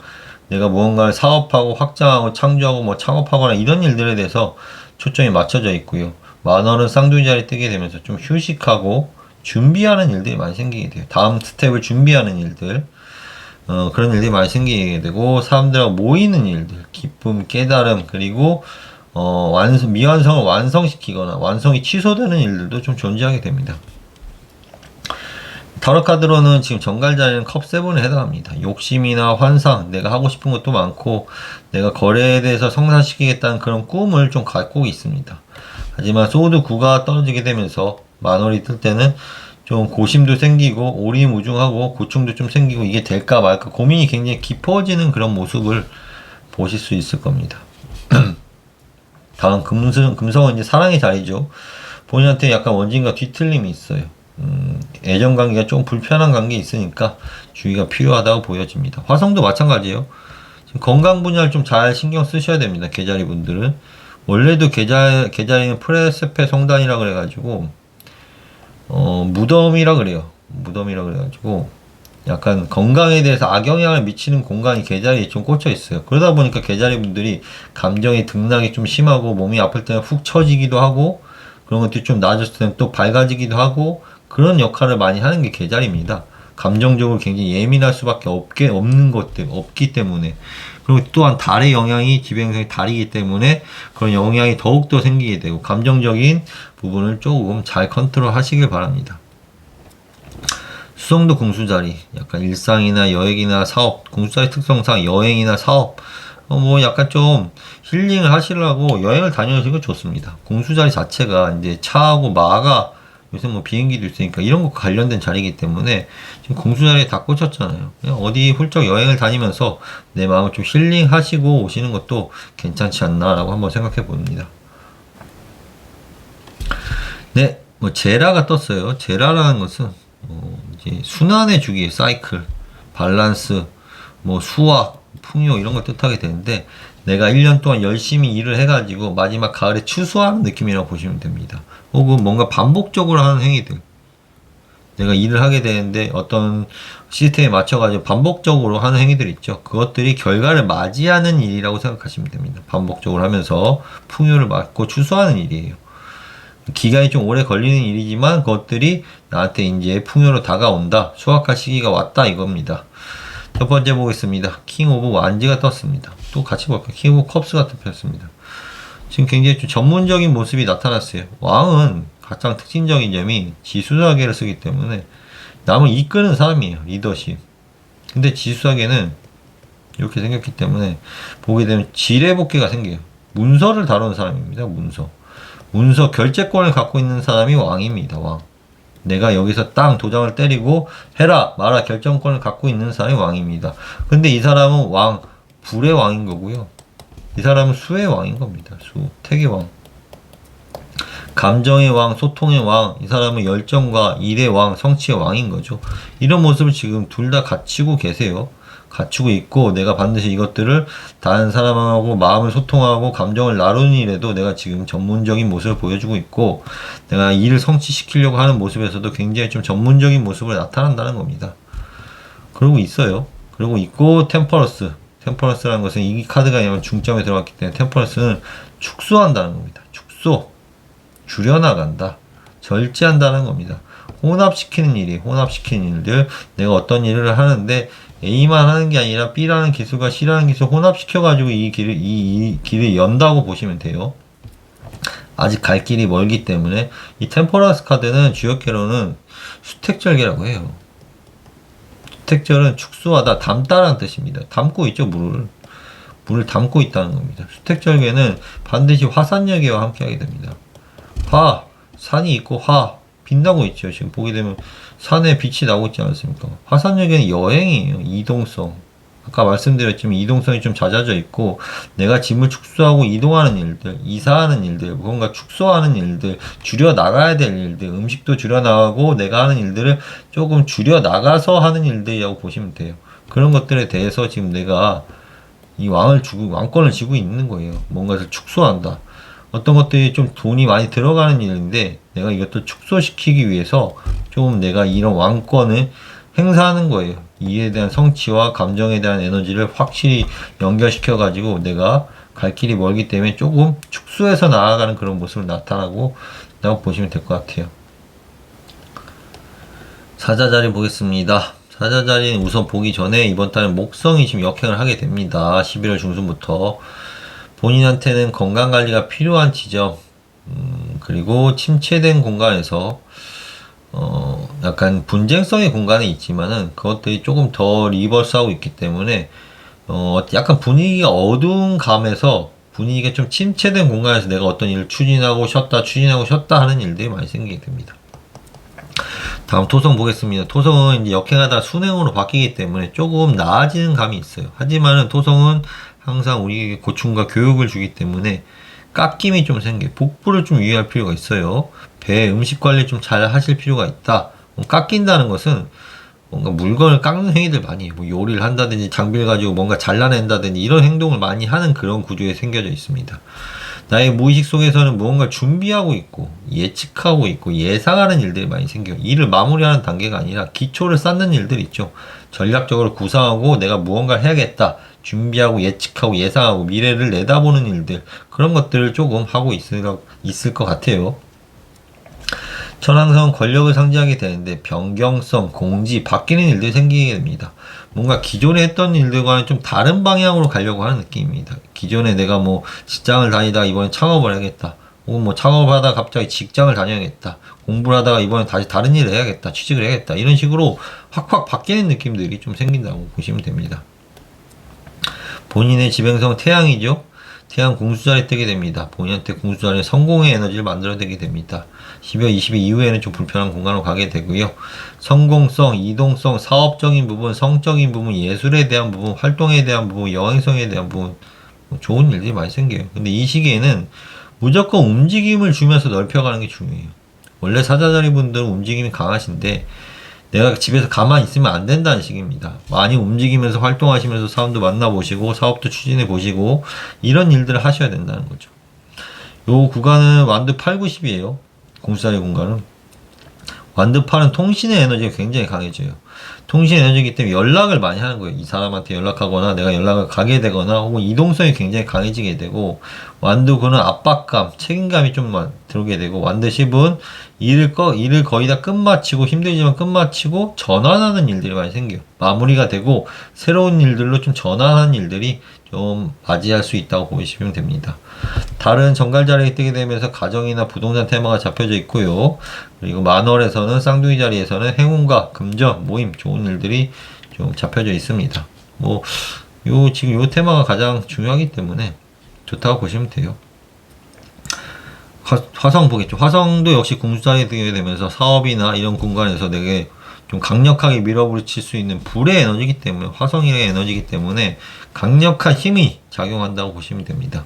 내가 무언가를 사업하고 확장하고 창조하고 뭐 창업하거나 이런 일들에 대해서 초점이 맞춰져 있고요. 만월은 쌍둥이자리에 뜨게 되면서 좀 휴식하고 준비하는 일들이 많이 생기게 돼요. 다음 스텝을 준비하는 일들. 그런 일들이 많이 생기게 되고, 사람들하고 모이는 일들, 기쁨, 깨달음, 그리고 미완성을 완성시키거나 완성이 취소되는 일들도 좀 존재하게 됩니다. 타로 카드로는 지금 정갈 자리는 컵7에 해당합니다. 욕심이나 환상, 내가 하고 싶은 것도 많고 내가 거래에 대해서 성사시키겠다는 그런 꿈을 좀 갖고 있습니다. 하지만 소드 9가 떨어지게 되면서 만월이 뜰 때는 좀 고심도 생기고 오리무중하고 고충도 좀 생기고 이게 될까 말까 고민이 굉장히 깊어지는 그런 모습을 보실 수 있을 겁니다. 다음 금성은 이제 사랑의 자리죠. 본인한테 약간 원진과 뒤틀림이 있어요. 애정 관계가 좀 불편한 관계 있으니까 주의가 필요하다고 보여집니다. 화성도 마찬가지예요. 지금 건강 분야를 좀 잘 신경 쓰셔야 됩니다. 계자리 분들은. 원래도 계자리는 프레스페 성단이라 그래가지고, 무덤이라 그래요. 무덤이라 그래가지고, 약간 건강에 대해서 악영향을 미치는 공간이 계자리에 좀 꽂혀 있어요. 그러다 보니까 계자리 분들이 감정의 등락이 좀 심하고 몸이 아플 때는 훅 처지기도 하고, 그런 것들이 좀 나아졌을 때는 또 밝아지기도 하고, 그런 역할을 많이 하는 게 계자리입니다. 감정적으로 굉장히 예민할 수밖에 없기 때문에. 그리고 또한 달의 영향이 지배행성이 달이기 때문에 그런 영향이 더욱더 생기게 되고 감정적인 부분을 조금 잘 컨트롤 하시길 바랍니다. 수성도 공수자리, 약간 일상이나 여행이나 사업, 공수자리 특성상 여행이나 사업, 뭐 약간 좀 힐링을 하시려고 여행을 다녀오시는 건 좋습니다. 공수자리 자체가 이제 차하고 마가 요새 뭐 비행기도 있으니까 이런 거 관련된 자리이기 때문에 지금 공수자리에 다 꽂혔잖아요. 그냥 어디 훌쩍 여행을 다니면서 내 마음을 좀 힐링하시고 오시는 것도 괜찮지 않나라고 한번 생각해 봅니다. 네, 뭐 제라가 떴어요. 제라라는 것은 이제 순환의 주기, 사이클, 밸런스, 뭐 수확, 풍요 이런 걸 뜻하게 되는데 내가 1년 동안 열심히 일을 해가지고 마지막 가을에 추수하는 느낌이라고 보시면 됩니다. 혹은 뭔가 반복적으로 하는 행위들. 내가 일을 하게 되는데 어떤 시스템에 맞춰가지고 반복적으로 하는 행위들 있죠. 그것들이 결과를 맞이하는 일이라고 생각하시면 됩니다. 반복적으로 하면서 풍요를 맞고 추수하는 일이에요. 기간이 좀 오래 걸리는 일이지만 그것들이 나한테 이제 풍요로 다가온다. 수확할 시기가 왔다 이겁니다. 첫 번째 보겠습니다. 킹 오브 완지가 떴습니다. 또 같이 볼까요? 킹 오브 컵스가 떴습니다. 지금 굉장히 좀 전문적인 모습이 나타났어요. 왕은 가장 특징적인 점이 지수사계를 쓰기 때문에 남을 이끄는 사람이에요. 리더십. 근데 지수사계는 이렇게 생겼기 때문에 보게 되면 지뢰복귀가 생겨요. 문서를 다루는 사람입니다. 문서 결재권을 갖고 있는 사람이 왕입니다. 왕. 내가 여기서 땅 도장을 때리고 해라 마라 결정권을 갖고 있는 사람이 왕입니다. 근데 이 사람은 왕, 불의 왕인 거고요. 이 사람은 수의 왕인 겁니다. 택의 왕. 감정의 왕, 소통의 왕, 이 사람은 열정과 일의 왕, 성취의 왕인 거죠. 이런 모습을 지금 둘 다 갖추고 계세요. 갖추고 있고 내가 반드시 이것들을 다른 사람하고 마음을 소통하고 감정을 나누는 일에도 내가 지금 전문적인 모습을 보여주고 있고 내가 일을 성취시키려고 하는 모습에서도 굉장히 좀 전문적인 모습을 나타난다는 겁니다. 그러고 있어요. 그러고 있고 템퍼런스라는 것은 이 카드가 중점에 들어갔기 때문에 템퍼런스는 축소한다는 겁니다. 줄여나간다. 절제한다는 겁니다. 혼합시키는 일들, 내가 어떤 일을 하는데 A만 하는 게 아니라 B라는 기술과 C라는 기술 혼합시켜가지고 이 길을 연다고 보시면 돼요. 아직 갈 길이 멀기 때문에 이 템퍼런스 카드는 주역계로는 수택절개라고 해요. 수택절은 축소하다, 담다라는 뜻입니다. 담고 있죠, 물을 담고 있다는 겁니다. 수택절개는 반드시 화산열개와 함께 하게 됩니다. 산이 있고 빛나고 있죠. 지금 보게 되면 산에 빛이 나고 있지 않습니까? 화산열개는 여행이에요. 이동성. 아까 말씀드렸지만 이동성이 좀 잦아져 있고 내가 짐을 축소하고 이동하는 일들, 이사하는 일들, 뭔가 축소하는 일들, 줄여 나가야 될 일들, 음식도 줄여 나가고 내가 하는 일들을 조금 줄여 나가서 하는 일들이라고 보시면 돼요. 그런 것들에 대해서 지금 내가 이 왕권을 쥐고 있는 거예요. 뭔가를 축소한다. 어떤 것들이 좀 돈이 많이 들어가는 일인데 내가 이것도 축소시키기 위해서 좀 내가 이런 왕권을 행사하는 거예요. 이에 대한 성취와 감정에 대한 에너지를 확실히 연결시켜 가지고 내가 갈 길이 멀기 때문에 조금 축소해서 나아가는 그런 모습을 나타나고 보시면 될 것 같아요. 사자 자리 보겠습니다. 사자자리는 우선 보기 전에 이번 달은 목성이 지금 역행을 하게 됩니다. 11월 중순부터. 본인한테는 건강관리가 필요한 지점, 그리고 침체된 공간에서 약간 분쟁성의 공간에 있지만은 그것들이 조금 더 리버스하고 있기 때문에 약간 분위기가 어두운 감에서 분위기가 좀 침체된 공간에서 내가 어떤 일을 추진하고 쉬었다 하는 일들이 많이 생기게 됩니다. 다음 토성 보겠습니다. 토성은 이제 역행하다가 순행으로 바뀌기 때문에 조금 나아지는 감이 있어요. 하지만은 토성은 항상 우리에게 고충과 교육을 주기 때문에 깎임이 좀 생겨요. 복부를 좀 유의할 필요가 있어요. 배 음식 관리 좀 잘 하실 필요가 있다. 깎인다는 것은 뭔가 물건을 깎는 행위들 많이 해요. 뭐 요리를 한다든지 장비를 가지고 뭔가 잘라낸다든지 이런 행동을 많이 하는 그런 구조에 생겨져 있습니다. 나의 무의식 속에서는 무언가를 준비하고 있고 예측하고 있고 예상하는 일들이 많이 생겨요. 일을 마무리하는 단계가 아니라 기초를 쌓는 일들 있죠. 전략적으로 구상하고 내가 무언가를 해야겠다. 준비하고 예측하고 예상하고 미래를 내다보는 일들, 그런 것들을 조금 하고 있을 것 같아요. 천왕성은 권력을 상징하게 되는데 변경성, 공지, 바뀌는 일들이 생기게 됩니다. 뭔가 기존에 했던 일들과는 좀 다른 방향으로 가려고 하는 느낌입니다. 기존에 내가 뭐 직장을 다니다 이번에 창업을 해야겠다. 혹은 뭐 창업을 하다가 갑자기 직장을 다녀야겠다. 공부를 하다가 이번에 다시 다른 일을 해야겠다. 취직을 해야겠다. 이런 식으로 확확 바뀌는 느낌들이 좀 생긴다고 보시면 됩니다. 본인의 지병성 태양이죠. 태양 공수자리 뜨게 됩니다. 본인한테 공수자리 성공의 에너지를 만들어내게 됩니다. 12월 20일 이후에는 좀 불편한 공간으로 가게 되고요. 성공성, 이동성, 사업적인 부분, 성적인 부분, 예술에 대한 부분, 활동에 대한 부분, 여행성에 대한 부분, 좋은 일들이 많이 생겨요. 근데 이 시기에는 무조건 움직임을 주면서 넓혀가는 게 중요해요. 원래 사자자리 분들은 움직임이 강하신데 내가 집에서 가만히 있으면 안 된다는 식입니다. 많이 움직이면서 활동하시면서 사람도 만나보시고 사업도 추진해 보시고 이런 일들을 하셔야 된다는 거죠. 요 구간은 완드 8, 90이에요. 공수자리 공간은. 완드 8은 통신의 에너지가 굉장히 강해져요. 통신 에너지이기 때문에 연락을 많이 하는 거예요. 이 사람한테 연락하거나 내가 연락을 가게 되거나 혹은 이동성이 굉장히 강해지게 되고, 완드 9는 압박감, 책임감이 좀 들게 되고, 완드 10은 일을 거의 다 끝마치고 힘들지만 끝마치고 전환하는 일들이 많이 생겨요. 마무리가 되고 새로운 일들로 좀 전환하는 일들이 좀 맞이할 수 있다고 보시면 됩니다. 다른 정갈 자리에 뜨게 되면서 가정이나 부동산 테마가 잡혀져 있고요. 그리고 만월에서는 쌍둥이 자리에서는 행운과 금전, 모임, 좋은 일들이 좀 잡혀져 있습니다. 지금 요 테마가 가장 중요하기 때문에 좋다고 보시면 돼요. 화성 보겠죠. 화성도 역시 공수자리에 뜨게 되면서 사업이나 이런 공간에서 되게 좀 강력하게 밀어붙일 수 있는 불의 에너지이기 때문에, 화성의 에너지이기 때문에 강력한 힘이 작용한다고 보시면 됩니다.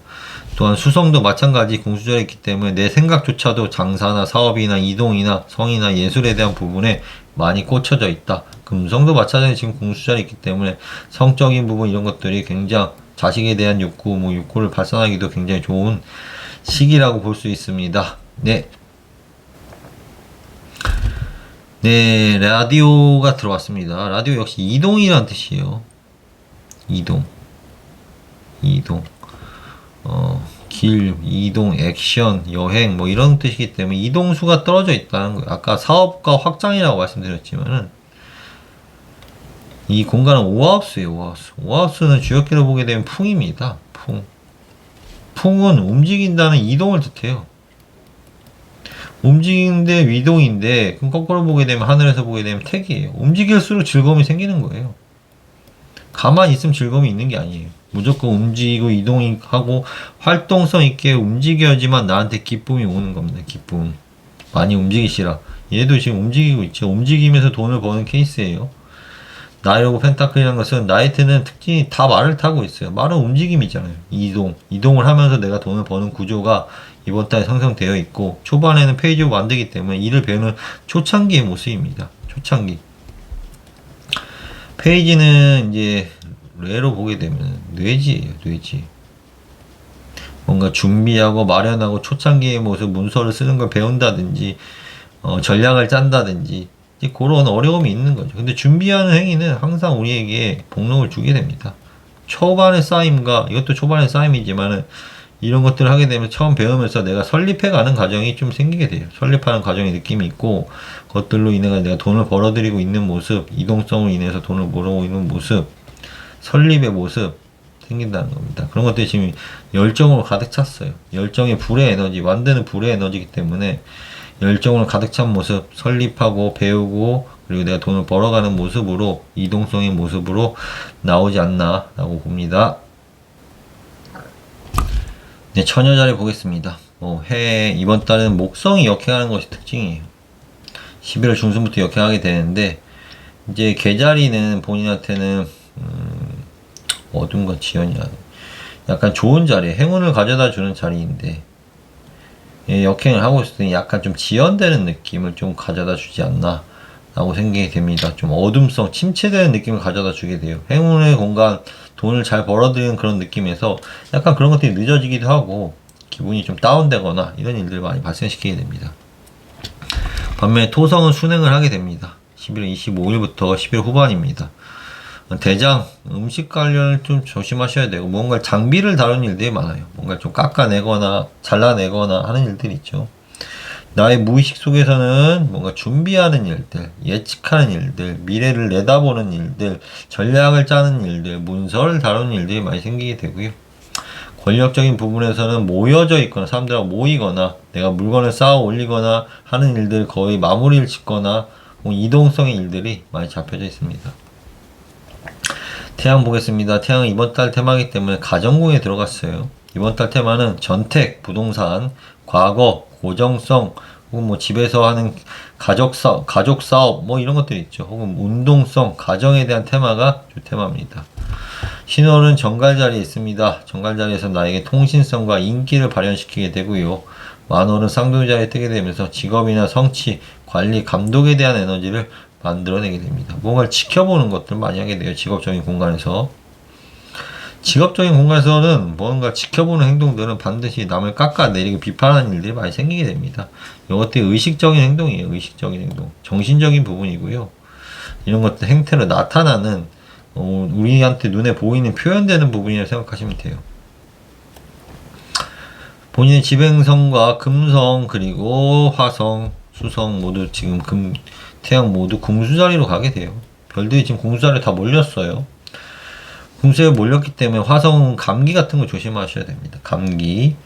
또한 수성도 마찬가지 공수자리에 있기 때문에 내 생각조차도 장사나 사업이나 이동이나 성이나 예술에 대한 부분에 많이 꽂혀져 있다. 금성도 마찬가지로 지금 공수자리에 있기 때문에 성적인 부분 이런 것들이 굉장히 자식에 대한 욕구를 발산하기도 굉장히 좋은 시기라고 볼 수 있습니다. 네. 네, 라디오가 들어왔습니다. 라디오 역시 이동이란 뜻이에요. 이동. 길, 이동, 액션, 여행, 이런 뜻이기 때문에 이동수가 떨어져 있다는 거예요. 아까 사업과 확장이라고 말씀드렸지만은, 이 공간은 오하우스예요, 오하우스. 오하우스는 주역기로 보게 되면 풍입니다. 풍은 움직인다는 이동을 뜻해요. 움직이는데 위동인데, 그럼 거꾸로 보게 되면, 하늘에서 보게 되면 택이에요. 움직일수록 즐거움이 생기는 거예요. 가만히 있으면 즐거움이 있는 게 아니에요. 무조건 움직이고 이동하고 활동성 있게 움직여야지만 나한테 기쁨이 오는 겁니다. 기쁨. 많이 움직이시라. 얘도 지금 움직이고 있죠. 움직이면서 돈을 버는 케이스예요. 나이로고 펜타클이라는 것은, 나이트는 특징이 다 말을 타고 있어요. 말은 움직임이잖아요. 이동을 하면서 내가 돈을 버는 구조가 이번 달에 형성되어 있고, 초반에는 페이지로 만들기 때문에 이를 배우는 초창기의 모습입니다. 초창기. 페이지는 이제 뇌로 보게 되면 뇌지예요. 뇌지. 뭔가 준비하고 마련하고 초창기의 모습, 문서를 쓰는 걸 배운다든지 전략을 짠다든지 이제 그런 어려움이 있는 거죠. 근데 준비하는 행위는 항상 우리에게 복록을 주게 됩니다. 초반의 쌓임과, 이것도 초반의 쌓임이지만은 이런 것들을 하게 되면 처음 배우면서 내가 설립해가는 과정이 좀 생기게 돼요. 설립하는 과정의 느낌이 있고, 그것들로 인해 내가 돈을 벌어들이고 있는 모습, 이동성으로 인해서 돈을 벌어오고 있는 모습, 설립의 모습 생긴다는 겁니다. 그런 것들이 지금 열정으로 가득 찼어요. 열정의 불의 에너지, 만드는 불의 에너지이기 때문에 열정으로 가득 찬 모습, 설립하고 배우고 그리고 내가 돈을 벌어가는 모습으로, 이동성의 모습으로 나오지 않나 라고 봅니다. 네, 처녀 자리 보겠습니다. 이번 달은 목성이 역행하는 것이 특징이에요. 11월 중순부터 역행하게 되는데, 이제 계자리는 본인한테는 어둠과 지연이 약간 좋은 자리, 행운을 가져다 주는 자리인데, 역행을 하고 있을 때 약간 좀 지연되는 느낌을 좀 가져다 주지 않나 라고 생각이 됩니다. 좀 어둠성, 침체되는 느낌을 가져다 주게 돼요. 행운의 공간, 돈을 잘 벌어들이는 그런 느낌에서 약간 그런 것들이 늦어지기도 하고 기분이 좀 다운되거나 이런 일들을 많이 발생시키게 됩니다. 반면에 토성은 순행을 하게 됩니다. 11월 25일부터 11월 후반입니다. 대장, 음식 관련을 좀 조심하셔야 되고, 뭔가 장비를 다루는 일들이 많아요. 뭔가 좀 깎아내거나 잘라내거나 하는 일들이 있죠. 나의 무의식 속에서는 뭔가 준비하는 일들, 예측하는 일들, 미래를 내다보는 일들, 전략을 짜는 일들, 문서를 다루는 일들이 많이 생기게 되고요. 권력적인 부분에서는 모여져 있거나 사람들하고 모이거나 내가 물건을 쌓아 올리거나 하는 일들, 거의 마무리를 짓거나 이동성의 일들이 많이 잡혀져 있습니다. 태양 보겠습니다. 태양은 이번 달 테마이기 때문에 가정궁에 들어갔어요. 이번 달 테마는 전택, 부동산, 과거, 고정성, 혹은 뭐 집에서 하는 가족 사업, 뭐 이런 것들이 있죠. 혹은 운동성, 가정에 대한 테마가 주 테마입니다. 신월은 정갈 자리에 있습니다. 정갈 자리에서 나에게 통신성과 인기를 발현시키게 되고요. 만월은 쌍둥이 자리에 뜨게 되면서 직업이나 성취, 관리, 감독에 대한 에너지를 만들어내게 됩니다. 뭔가를 지켜보는 것들 많이 하게 돼요. 직업적인 공간에서. 직업적인 공간에서는 뭔가 지켜보는 행동들은 반드시 남을 깎아내리고 비판하는 일들이 많이 생기게 됩니다. 이것들이 의식적인 행동이에요. 의식적인 행동. 정신적인 부분이고요. 이런 것들 행태로 나타나는 우리한테 눈에 보이는 표현되는 부분이라고 생각하시면 돼요. 본인의 지행성과 금성 그리고 화성, 수성 모두 지금 태양 모두 궁수자리로 가게 돼요. 별들이 지금 궁수자리에 다 몰렸어요. 궁수에 몰렸기 때문에 화성은 감기 같은 거 조심하셔야 됩니다. 감기.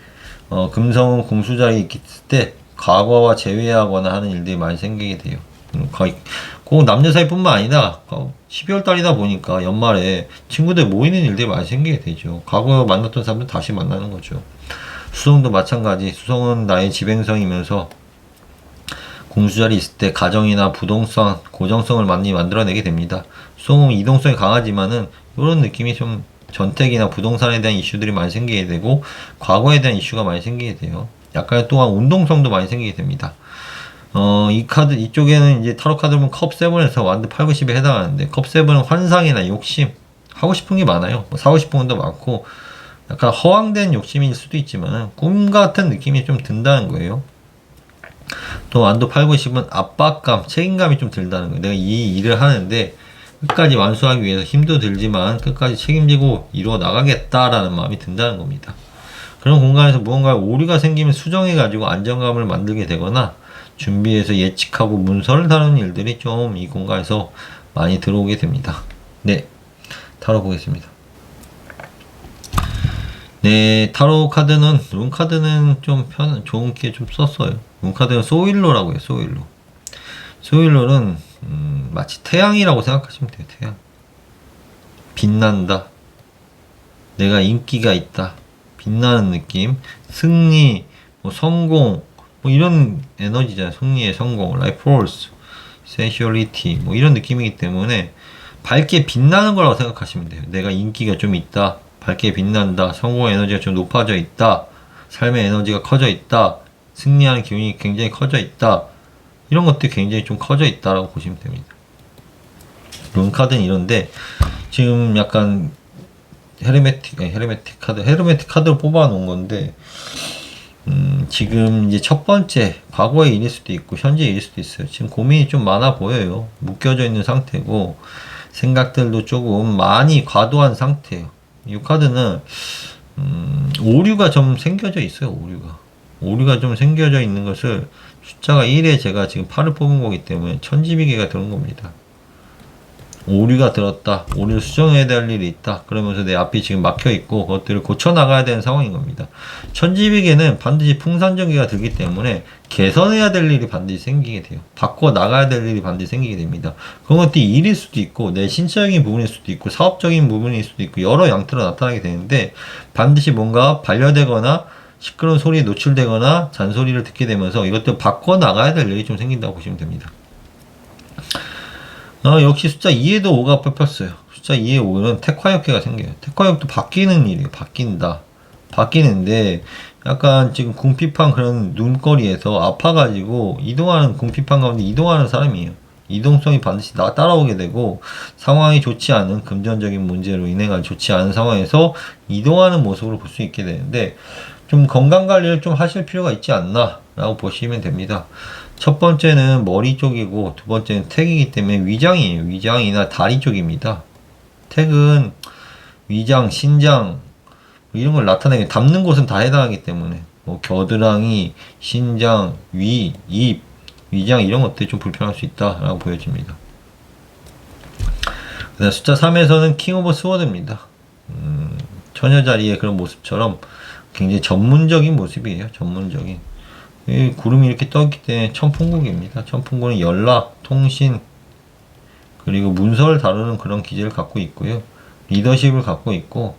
금성은 궁수자리에 있을 때 과거와 재회하거나 하는 일들이 많이 생기게 돼요. 거의 꼭 남녀 사이뿐만 아니라 12월 달이다 보니까 연말에 친구들 모이는 일들이 많이 생기게 되죠. 과거에 만났던 사람들 다시 만나는 거죠. 수성도 마찬가지. 수성은 나의 지행성이면서 공수자리 있을 때 가정이나 부동산, 고정성을 많이 만들어내게 됩니다. 수성은 이동성이 강하지만은 이런 느낌이 좀 전택이나 부동산에 대한 이슈들이 많이 생기게 되고 과거에 대한 이슈가 많이 생기게 돼요. 약간 또한 운동성도 많이 생기게 됩니다. 이 카드 이쪽에는 이제 타로 카드 보면 컵 7에서 완드 8, 9, 10에 해당하는데 컵 7은 환상이나 욕심, 하고 싶은 게 많아요. 뭐 사고 싶은 것도 많고 약간 허황된 욕심일 수도 있지만 꿈 같은 느낌이 좀 든다는 거예요. 또 완도 8, 9, 10은 압박감, 책임감이 좀 들다는 거예요. 내가 이 일을 하는데 끝까지 완수하기 위해서 힘도 들지만 끝까지 책임지고 이루어 나가겠다라는 마음이 든다는 겁니다. 그런 공간에서 무언가 오류가 생기면 수정해가지고 안정감을 만들게 되거나 준비해서 예측하고 문서를 다루는 일들이 좀 이 공간에서 많이 들어오게 됩니다. 네, 타로 보겠습니다. 네, 타로 카드는 룬 카드는 좀 좋은 게 좀 썼어요. 룬 카드는 소일로라고 해요. 소일로. 소일로는 마치 태양이라고 생각하시면 돼요. 태양. 빛난다. 내가 인기가 있다. 빛나는 느낌. 승리, 뭐 성공, 뭐 이런 에너지잖아요. 승리의 성공, life force, sensuality, 뭐 이런 느낌이기 때문에 밝게 빛나는 거라고 생각하시면 돼요. 내가 인기가 좀 있다. 밝게 빛난다. 성공의 에너지가 좀 높아져 있다. 삶의 에너지가 커져 있다. 승리하는 기운이 굉장히 커져 있다. 이런 것들이 굉장히 좀 커져 있다라고 보시면 됩니다. 룬 카드는 이런데 지금 약간 헤르메틱 카드를 뽑아 놓은 건데 지금 이제 첫 번째 과거의 일일 수도 있고 현재 일일 수도 있어요. 지금 고민이 좀 많아 보여요. 묶여져 있는 상태고 생각들도 조금 많이 과도한 상태예요. 이 카드는 오류가 좀 생겨져 있어요. 오류가 좀 생겨져 있는 것을 숫자가 1에 제가 지금 8을 뽑은 거기 때문에 천지비계가 들은 겁니다. 오류가 들었다. 오류를 수정해야 될 일이 있다. 그러면서 내 앞이 지금 막혀 있고 그것들을 고쳐 나가야 되는 상황인 겁니다. 천지비계는 반드시 풍산전기가 들기 때문에 개선해야 될 일이 반드시 생기게 돼요. 바꿔 나가야 될 일이 반드시 생기게 됩니다. 그런 것들이 일일 수도 있고 내 신체적인 부분일 수도 있고 사업적인 부분일 수도 있고 여러 양태로 나타나게 되는데 반드시 뭔가 반려되거나 시끄러운 소리에 노출되거나 잔소리를 듣게 되면서 이것들 바꿔 나가야 될 일이 좀 생긴다고 보시면 됩니다. 역시 숫자 2에도 5가 뽑혔어요. 숫자 2에 5는 택화역계가 생겨요. 택화역도 바뀌는 일이에요. 바뀌는데 약간 지금 궁핍한 그런 눈거리에서 아파가지고 이동하는 궁핍한 가운데 이동하는 사람이에요. 이동성이 반드시 따라오게 되고 상황이 좋지 않은 금전적인 문제로 인해 좋지 않은 상황에서 이동하는 모습으로 볼 수 있게 되는데 좀 건강관리를 좀 하실 필요가 있지 않나 라고 보시면 됩니다. 첫 번째는 머리 쪽이고 두 번째는 택이기 때문에 위장이에요. 위장이나 다리 쪽입니다. 택은 위장, 신장 이런 걸 나타내게 담는 곳은 다 해당하기 때문에 뭐 겨드랑이, 신장, 위, 입, 위장 이런 것들이 좀 불편할 수 있다라고 보여집니다. 그다음 숫자 3에서는 킹 오브 스워드입니다. 처녀 자리의 그런 모습처럼 굉장히 전문적인 모습이에요. 전문적인. 이 구름이 이렇게 떠있기 때문에 천풍국입니다. 천풍국은 연락, 통신, 그리고 문서를 다루는 그런 기질을 갖고 있고요. 리더십을 갖고 있고,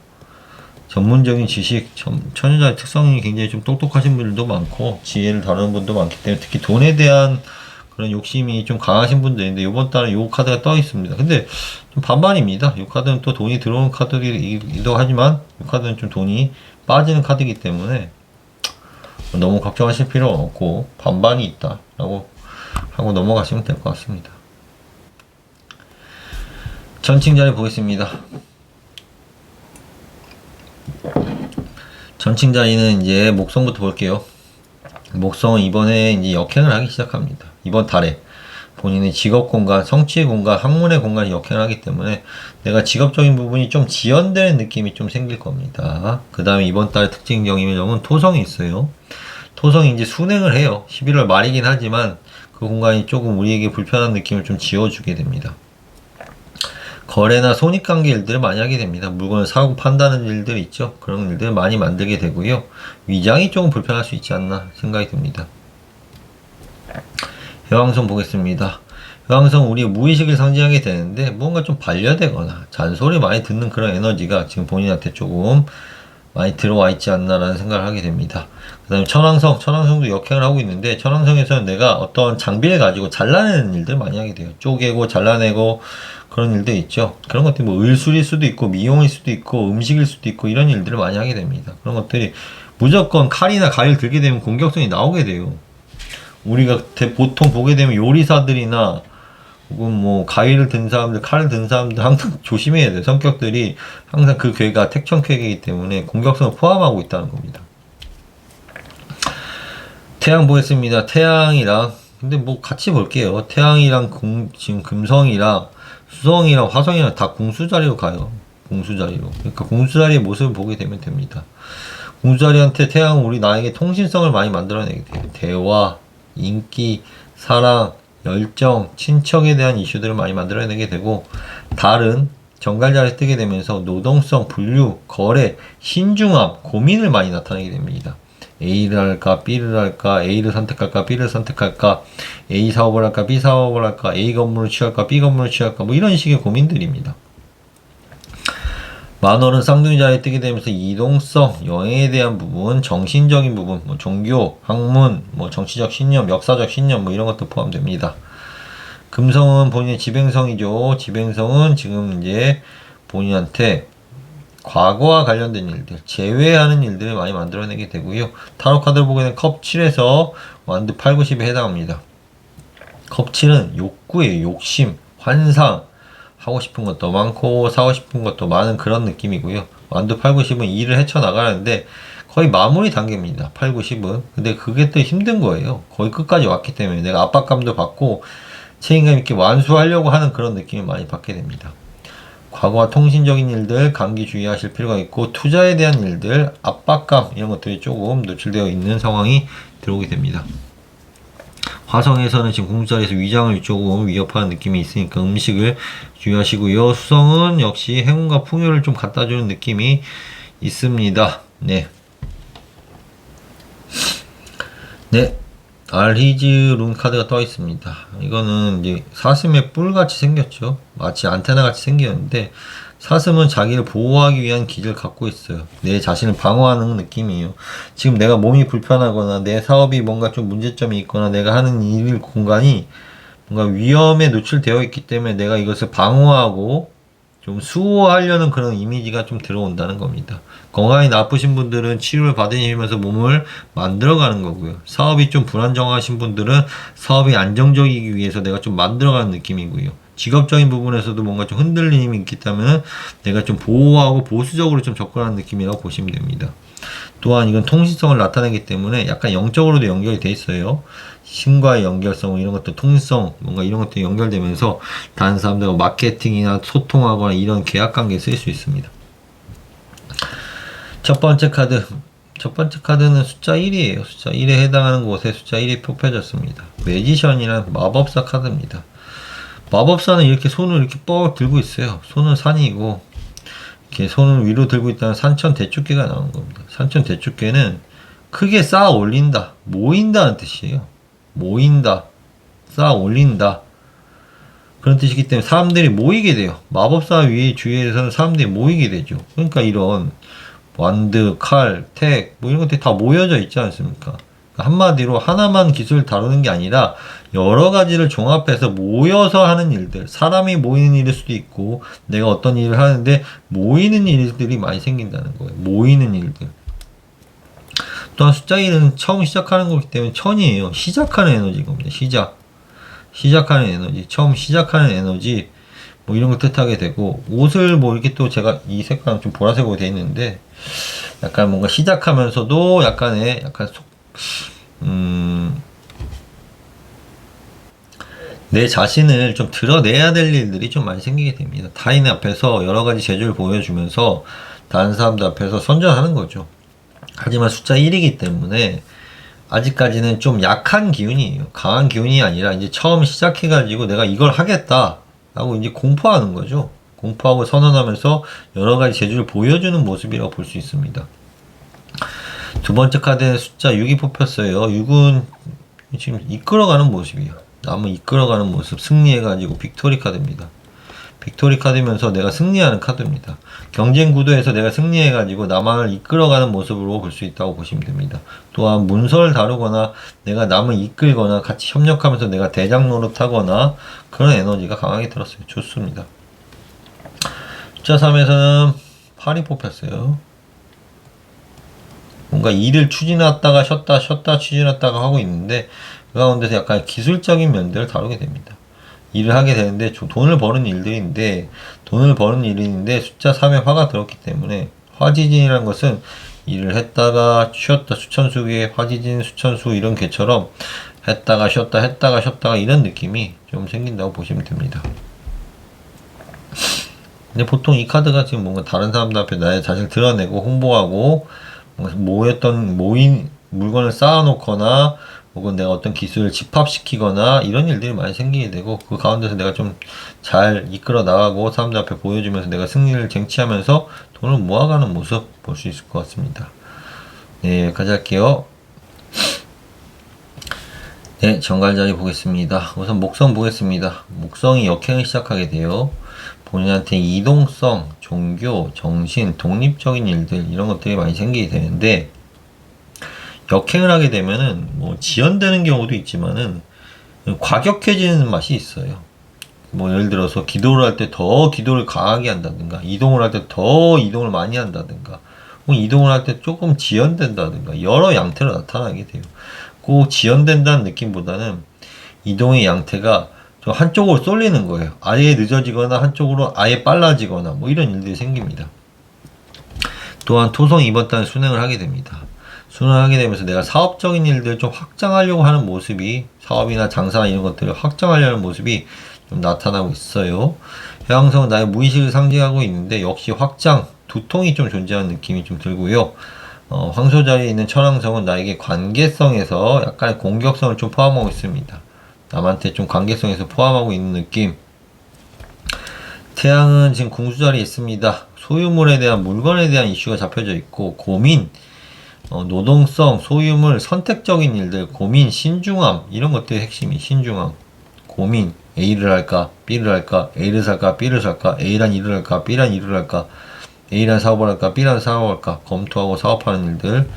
전문적인 지식, 처녀자의 특성이 굉장히 좀 똑똑하신 분들도 많고, 지혜를 다루는 분도 많기 때문에 특히 돈에 대한 그런 욕심이 좀 강하신 분들인데, 이번 달에 요 카드가 떠 있습니다. 근데 좀 반반입니다. 이 카드는 또 돈이 들어오는 카드이기도 하지만, 이 카드는 좀 돈이 빠지는 카드이기 때문에, 너무 걱정하실 필요 없고 반반이 있다라고 하고 넘어가시면 될 것 같습니다. 전칭 자리 보겠습니다. 전칭 자리는 이제 목성부터 볼게요. 목성은 이번에 이제 역행을 하기 시작합니다. 이번 달에 본인의 직업 공간, 성취의 공간, 학문의 공간이 역행을 하기 때문에 내가 직업적인 부분이 좀 지연되는 느낌이 좀 생길 겁니다. 그 다음에 이번 달의 특징적인 점은 토성이 있어요. 토성이 이제 순행을 해요. 11월 말이긴 하지만 그 공간이 조금 우리에게 불편한 느낌을 좀 지워주게 됩니다. 거래나 손익관계 일들을 많이 하게 됩니다. 물건을 사고 판다는 일들 있죠. 그런 일들을 많이 만들게 되고요. 위장이 조금 불편할 수 있지 않나 생각이 듭니다. 해왕성 보겠습니다. 해왕성 우리 무의식을 상징하게 되는데 뭔가 좀 반려되거나 잔소리 많이 듣는 그런 에너지가 지금 본인한테 조금 많이 들어와 있지 않나라는 생각을 하게 됩니다. 그 다음에 천왕성도 역행을 하고 있는데 천왕성에서는 내가 어떤 장비를 가지고 잘라내는 일들 많이 하게 돼요. 쪼개고 잘라내고 그런 일들 있죠. 그런 것들이 뭐 을술일 수도 있고 미용일 수도 있고 음식일 수도 있고 이런 일들을 많이 하게 됩니다. 그런 것들이 무조건 칼이나 가위를 들게 되면 공격성이 나오게 돼요. 우리가 보통 보게 되면 요리사들이나 혹은 뭐 가위를 든 사람들, 칼을 든 사람들 항상 조심해야 돼요. 성격들이 항상 그 괴가 택천괴이기 때문에 공격성을 포함하고 있다는 겁니다. 태양 보겠습니다. 태양이랑 근데 뭐 같이 볼게요. 태양이랑 지금 금성이랑 수성이랑 화성이랑 다 공수자리로 가요. 공수자리로. 그러니까 공수자리의 모습을 보게 되면 됩니다. 공수자리한테 태양은 우리 나에게 통신성을 많이 만들어내게 돼요. 대화, 인기, 사랑, 열정, 친척에 대한 이슈들을 많이 만들어내게 되고 달은 정갈자리에 뜨게 되면서 노동성, 분류, 거래, 신중함, 고민을 많이 나타내게 됩니다. A를 할까, B를 할까, A를 선택할까, B를 선택할까, A 사업을 할까, B 사업을 할까, A 건물을 취할까, B 건물을 취할까, 뭐 이런 식의 고민들입니다. 만월은 쌍둥이 자리에 뜨게 되면서 이동성, 여행에 대한 부분, 정신적인 부분, 뭐 종교, 학문, 뭐 정치적 신념, 역사적 신념, 뭐 이런 것도 포함됩니다. 금성은 본인의 지뱅성이죠. 지뱅성은 지금 이제 본인한테 과거와 관련된 일들, 제외하는 일들을 많이 만들어내게 되고요. 타로 카드를 보게 되면 컵 7에서 완드 8, 90에 해당합니다. 컵 7은 욕구예요. 욕심, 환상, 하고 싶은 것도 많고 사고 싶은 것도 많은 그런 느낌이고요. 완두 8, 90은 일을 헤쳐나가는데 거의 마무리 단계입니다. 8, 90은. 근데 그게 또 힘든 거예요. 거의 끝까지 왔기 때문에 내가 압박감도 받고 책임감 있게 완수하려고 하는 그런 느낌을 많이 받게 됩니다. 과거와 통신적인 일들 감기 주의하실 필요가 있고 투자에 대한 일들 압박감 이런 것들이 조금 노출되어 있는 상황이 들어오게 됩니다. 화성에서는 지금 궁자리에서 위장을 조금 위협하는 느낌이 있으니까 음식을 주의하시고요. 수성은 역시 행운과 풍요를 좀 갖다주는 느낌이 있습니다. 네. 네. 알히즈 룬 카드가 떠 있습니다. 이거는 이제 사슴의 뿔 같이 생겼죠. 마치 안테나 같이 생겼는데 사슴은 자기를 보호하기 위한 기를 갖고 있어요. 내 자신을 방어하는 느낌이에요. 지금 내가 몸이 불편하거나 내 사업이 뭔가 좀 문제점이 있거나 내가 하는 일 공간이 뭔가 위험에 노출되어 있기 때문에 내가 이것을 방어하고 좀 수호하려는 그런 이미지가 좀 들어온다는 겁니다. 건강이 나쁘신 분들은 치료를 받으시면서 몸을 만들어가는 거고요. 사업이 좀 불안정하신 분들은 사업이 안정적이기 위해서 내가 좀 만들어가는 느낌이고요. 직업적인 부분에서도 뭔가 좀 흔들림이 있기 때문에 내가 좀 보호하고 보수적으로 좀 접근하는 느낌이라고 보시면 됩니다. 또한 이건 통신성을 나타내기 때문에 약간 영적으로도 연결이 돼 있어요. 신과의 연결성, 이런 것도 통신성, 뭔가 이런 것도 연결되면서 다른 사람들과 마케팅이나 소통하거나 이런 계약 관계에 쓸 수 있습니다. 첫 번째 카드는 숫자 1이에요. 숫자 1에 해당하는 곳에 숫자 1이 펴져졌습니다. 매지션이란 마법사 카드입니다. 마법사는 이렇게 손을 이렇게 뻑 들고 있어요. 손은 산이고, 이렇게 손을 위로 들고 있다는 산천 대축계가 나오는 겁니다. 산천 대축계는 크게 쌓아 올린다, 모인다는 뜻이에요. 모인다, 쌓아 올린다. 그런 뜻이기 때문에 사람들이 모이게 돼요. 마법사 위에 주위에서는 사람들이 모이게 되죠. 그러니까 이런 완드, 칼, 택, 뭐 이런 것들이 다 모여져 있지 않습니까? 한마디로 하나만 기술을 다루는 게 아니라 여러 가지를 종합해서 모여서 하는 일들, 사람이 모이는 일일 수도 있고 내가 어떤 일을 하는데 모이는 일들이 많이 생긴다는 거예요. 모이는 일들. 또한 숫자 1은 처음 시작하는 거기 때문에 천이에요. 시작하는 에너지인 겁니다. 시작하는 에너지, 처음 시작하는 에너지, 뭐 이런 걸 뜻하게 되고, 옷을 뭐 이렇게 또 제가 이 색깔은 좀 보라색으로 되어 있는데, 약간 뭔가 시작하면서도 약간의, 내 자신을 좀 드러내야 될 일들이 좀 많이 생기게 됩니다. 타인 앞에서 여러 가지 재주를 보여주면서 다른 사람들 앞에서 선전하는 거죠. 하지만 숫자 1이기 때문에 아직까지는 좀 약한 기운이에요. 강한 기운이 아니라 이제 처음 시작해가지고 내가 이걸 하겠다 라고 이제 공포하는 거죠. 공포하고 선언하면서 여러 가지 재주를 보여주는 모습이라고 볼 수 있습니다. 두 번째 카드에 숫자 6이 뽑혔어요. 6은 지금 이끌어가는 모습이에요. 남을 이끌어가는 모습, 승리해가지고 빅토리 카드입니다. 빅토리 카드면서 내가 승리하는 카드입니다. 경쟁 구도에서 내가 승리해가지고 남을 이끌어가는 모습으로 볼 수 있다고 보시면 됩니다. 또한 문서를 다루거나 내가 남을 이끌거나 같이 협력하면서 내가 대장 노릇하거나 그런 에너지가 강하게 들었어요. 좋습니다. 숫자 3에서는 8이 뽑혔어요. 뭔가 일을 추진했다가 쉬었다 추진했다가 하고 있는데 그 가운데서 약간 기술적인 면들을 다루게 됩니다. 일을 하게 되는데 돈을 버는 일들인데 숫자 3에 화가 들었기 때문에 화지진이라는 것은 일을 했다가 쉬었다 수천수의 화지진 수천수 이런 개처럼 했다가 쉬었다가 이런 느낌이 좀 생긴다고 보시면 됩니다. 근데 보통 이 카드가 지금 뭔가 다른 사람들 앞에 나의 자신을 드러내고 홍보하고 모인 물건을 쌓아놓거나 혹은 내가 어떤 기술을 집합시키거나 이런 일들이 많이 생기게 되고 그 가운데서 내가 좀 잘 이끌어 나가고 사람들 앞에 보여주면서 내가 승리를 쟁취하면서 돈을 모아가는 모습 볼 수 있을 것 같습니다. 네, 여기까지 할게요. 네, 정갈자리 보겠습니다. 우선 목성 보겠습니다. 목성이 역행을 시작하게 돼요. 본인한테 이동성, 종교, 정신, 독립적인 일들 이런 것들이 많이 생기게 되는데 역행을 하게 되면은 뭐 지연되는 경우도 있지만은 과격해지는 맛이 있어요. 뭐 예를 들어서 기도를 할 때 더 기도를 강하게 한다든가 이동을 할 때 더 이동을 많이 한다든가 혹은 이동을 할 때 조금 지연된다든가 여러 양태로 나타나게 돼요. 꼭 지연된다는 느낌보다는 이동의 양태가 좀 한쪽으로 쏠리는 거예요. 아예 늦어지거나 한쪽으로 아예 빨라지거나 뭐 이런 일들이 생깁니다. 또한 토성 이번 달에 순행을 하게 됩니다. 순행하게 되면서 내가 사업적인 일들을 좀 확장하려고 하는 모습이 사업이나 장사나 이런 것들을 확장하려는 모습이 좀 나타나고 있어요. 해왕성은 나의 무의식을 상징하고 있는데 역시 확장, 두통이 좀 존재하는 느낌이 좀 들고요. 황소 자리에 있는 천왕성은 나에게 관계성에서 약간의 공격성을 좀 포함하고 있습니다. 남한테 좀 관계성에서 포함하고 있는 느낌. 태양은 지금 궁수 자리에 있습니다. 소유물에 대한 물건에 대한 이슈가 잡혀져 있고 고민, 노동성, 소유물, 선택적인 일들, 고민, 신중함 이런 것들이 핵심이 신중함, 고민, A를 할까, B를 할까, A를 살까, B를 살까, A란 일을 할까, B란 일을 할까, A란 사업을 할까, B란 사업을 할까, 검토하고 사업하는 일들.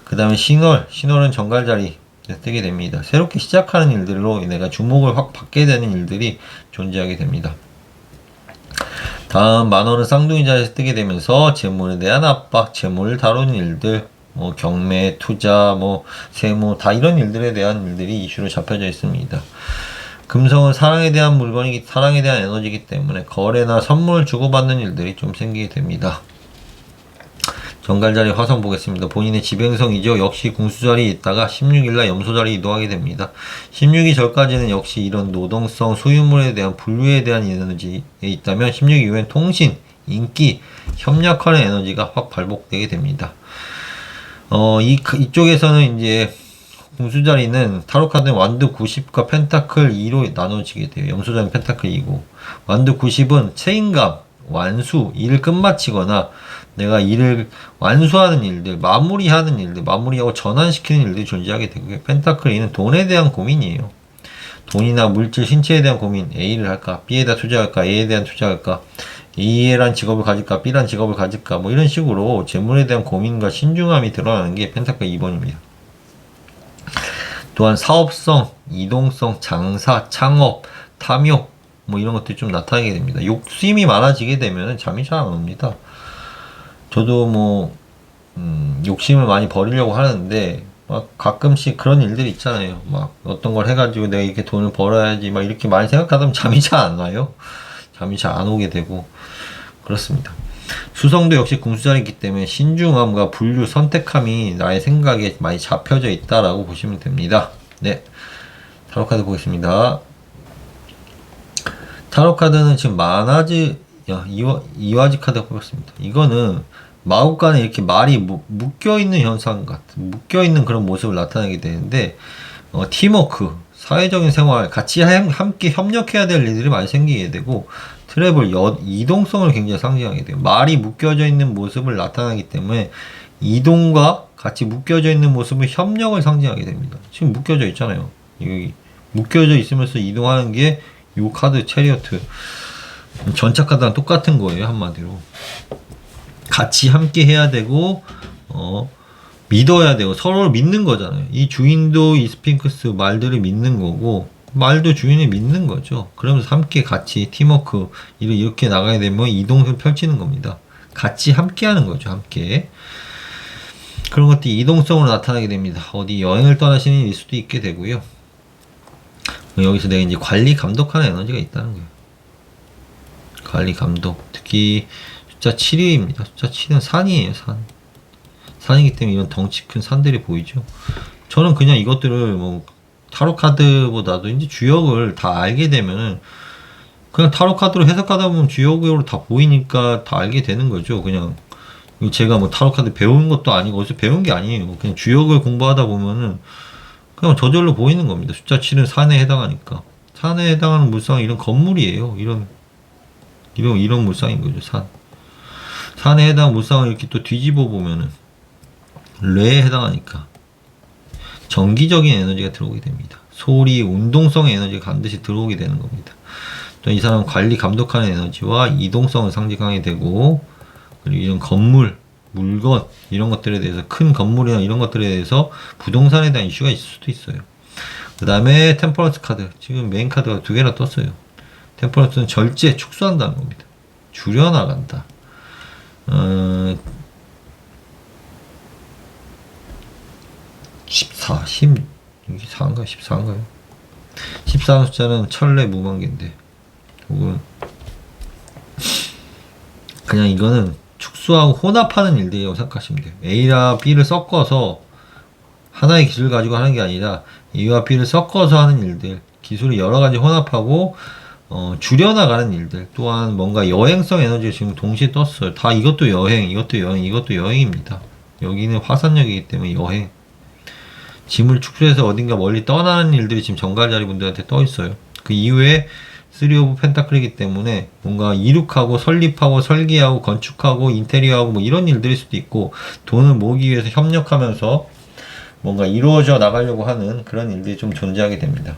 그 다음에 신월은 정갈 자리 뜨게 됩니다. 새롭게 시작하는 일들로 내가 주목을 확 받게 되는 일들이 존재하게 됩니다. 다음 만월은 쌍둥이 자리에서 뜨게 되면서 재물에 대한 압박, 재물을 다루는 일들, 경매, 투자, 세무 다 이런 일들에 대한 일들이 이슈로 잡혀져 있습니다. 금성은 사랑에 대한 사랑에 대한 에너지이기 때문에 거래나 선물 주고받는 일들이 좀 생기게 됩니다. 정갈자리 화성 보겠습니다. 본인의 지배행성이죠. 역시 궁수자리에 있다가 16일날 염소자리 이동하게 됩니다. 16일 전까지는 역시 이런 노동성, 소유물에 대한 분류에 대한 에너지에 있다면 16일 이후엔 통신, 인기, 협력하는 에너지가 확 발복되게 됩니다. 이쪽에서는 이제 궁수자리는 타로카드는 완드 90과 펜타클 2로 나눠지게 돼요. 염소자리는 펜타클 2고 완드 90은 책임감, 완수, 일을 끝마치거나 내가 일을 완수하는 일들, 마무리하는 일들, 마무리하고 전환시키는 일들이 존재하게 되고요. 펜타클 2는 돈에 대한 고민이에요. 돈이나 물질, 신체에 대한 고민. A를 할까? B에다 투자할까? A에 대한 투자할까? A란 직업을 가질까? B란 직업을 가질까? 이런 식으로 재물에 대한 고민과 신중함이 드러나는 게 펜타클 2번입니다. 또한 사업성, 이동성, 장사, 창업, 탐욕 이런 것들이 좀 나타나게 됩니다. 욕심이 많아지게 되면 잠이 잘 안 옵니다. 저도 욕심을 많이 버리려고 하는데 가끔씩 그런 일들이 있잖아요. 어떤 걸 해가지고 내가 이렇게 돈을 벌어야지 이렇게 많이 생각하다 잠이 잘 안 와요. 잠이 잘 안 오게 되고 그렇습니다. 수성도 역시 궁수자리이기 때문에 신중함과 분류, 선택함이 나의 생각에 많이 잡혀져 있다라고 보시면 됩니다. 네, 타로카드 보겠습니다. 타로카드는 지금 이와지 카드가 뽑혔습니다. 이거는 마구간에 이렇게 말이 묶여있는 현상 같은, 묶여있는 그런 모습을 나타내게 되는데, 팀워크, 사회적인 생활, 같이 함께 협력해야 될 일들이 많이 생기게 되고, 트래블, 이동성을 굉장히 상징하게 돼요. 말이 묶여져 있는 모습을 나타나기 때문에, 이동과 같이 묶여져 있는 모습은 협력을 상징하게 됩니다. 지금 묶여져 있잖아요. 여기 묶여져 있으면서 이동하는 게 이 카드 체리어트. 전차 카드랑 똑같은 거예요, 한마디로. 같이 함께 해야 되고, 믿어야 되고, 서로를 믿는 거잖아요. 이 주인도 이 스핑크스 말들을 믿는 거고, 말도 주인을 믿는 거죠. 그러면서 함께 같이 팀워크, 이렇게 나가야 되면 이동을 펼치는 겁니다. 같이 함께 하는 거죠, 함께. 그런 것들이 이동성으로 나타나게 됩니다. 어디 여행을 떠나시는 일일 수도 있게 되고요. 여기서 내가 이제 관리 감독하는 에너지가 있다는 거예요. 관리 감독. 특히 숫자 7위입니다. 숫자 7은 산이에요, 산. 산이기 때문에 이런 덩치 큰 산들이 보이죠. 저는 그냥 이것들을 타로카드보다도 이제 주역을 다 알게 되면은 그냥 타로카드로 해석하다 보면 주역으로 다 보이니까 다 알게 되는 거죠. 그냥 제가 타로카드 배운 것도 아니고 어디서 배운 게 아니에요. 그냥 주역을 공부하다 보면은 그냥 저절로 보이는 겁니다. 숫자 7은 산에 해당하니까. 산에 해당하는 물상은 이런 건물이에요. 이런 물상인 거죠, 산. 산에 해당하는 물상을 이렇게 또 뒤집어 보면은, 뇌에 해당하니까. 정기적인 에너지가 들어오게 됩니다. 소리, 운동성의 에너지가 반드시 들어오게 되는 겁니다. 또 이 사람은 관리, 감독하는 에너지와 이동성을 상징하게 되고, 그리고 이런 건물, 물건 이런 것들에 대해서 큰 건물이나 이런 것들에 대해서 부동산에 대한 이슈가 있을 수도 있어요. 그 다음에 템퍼런스 카드 지금 메인 카드가 2개나 떴어요. 템퍼런스는 절제, 축소한다는 겁니다. 줄여나간다. 14, 10 이게 4인가요? 14인가요? 14는 숫자는 천례 무만개인데 혹은 그냥 이거는 축소하고 혼합하는 일들이라고 생각하시면 돼요. A랑 B를 섞어서 하나의 기술을 가지고 하는 게 아니라 A와 B를 섞어서 하는 일들, 기술을 여러 가지 혼합하고 줄여나가는 일들, 또한 뭔가 여행성 에너지가 지금 동시에 떴어요. 다 이것도 여행, 이것도 여행, 이것도 여행입니다. 여기는 화산역이기 때문에 여행. 짐을 축소해서 어딘가 멀리 떠나는 일들이 지금 정갈자리 분들한테 떠 있어요. 그 이후에 3 오브 펜타클이기 때문에 뭔가 이룩하고 설립하고 설계하고 건축하고 인테리어하고 뭐 이런 일들일 수도 있고, 돈을 모으기 위해서 협력하면서 뭔가 이루어져 나가려고 하는 그런 일들이 좀 존재하게 됩니다.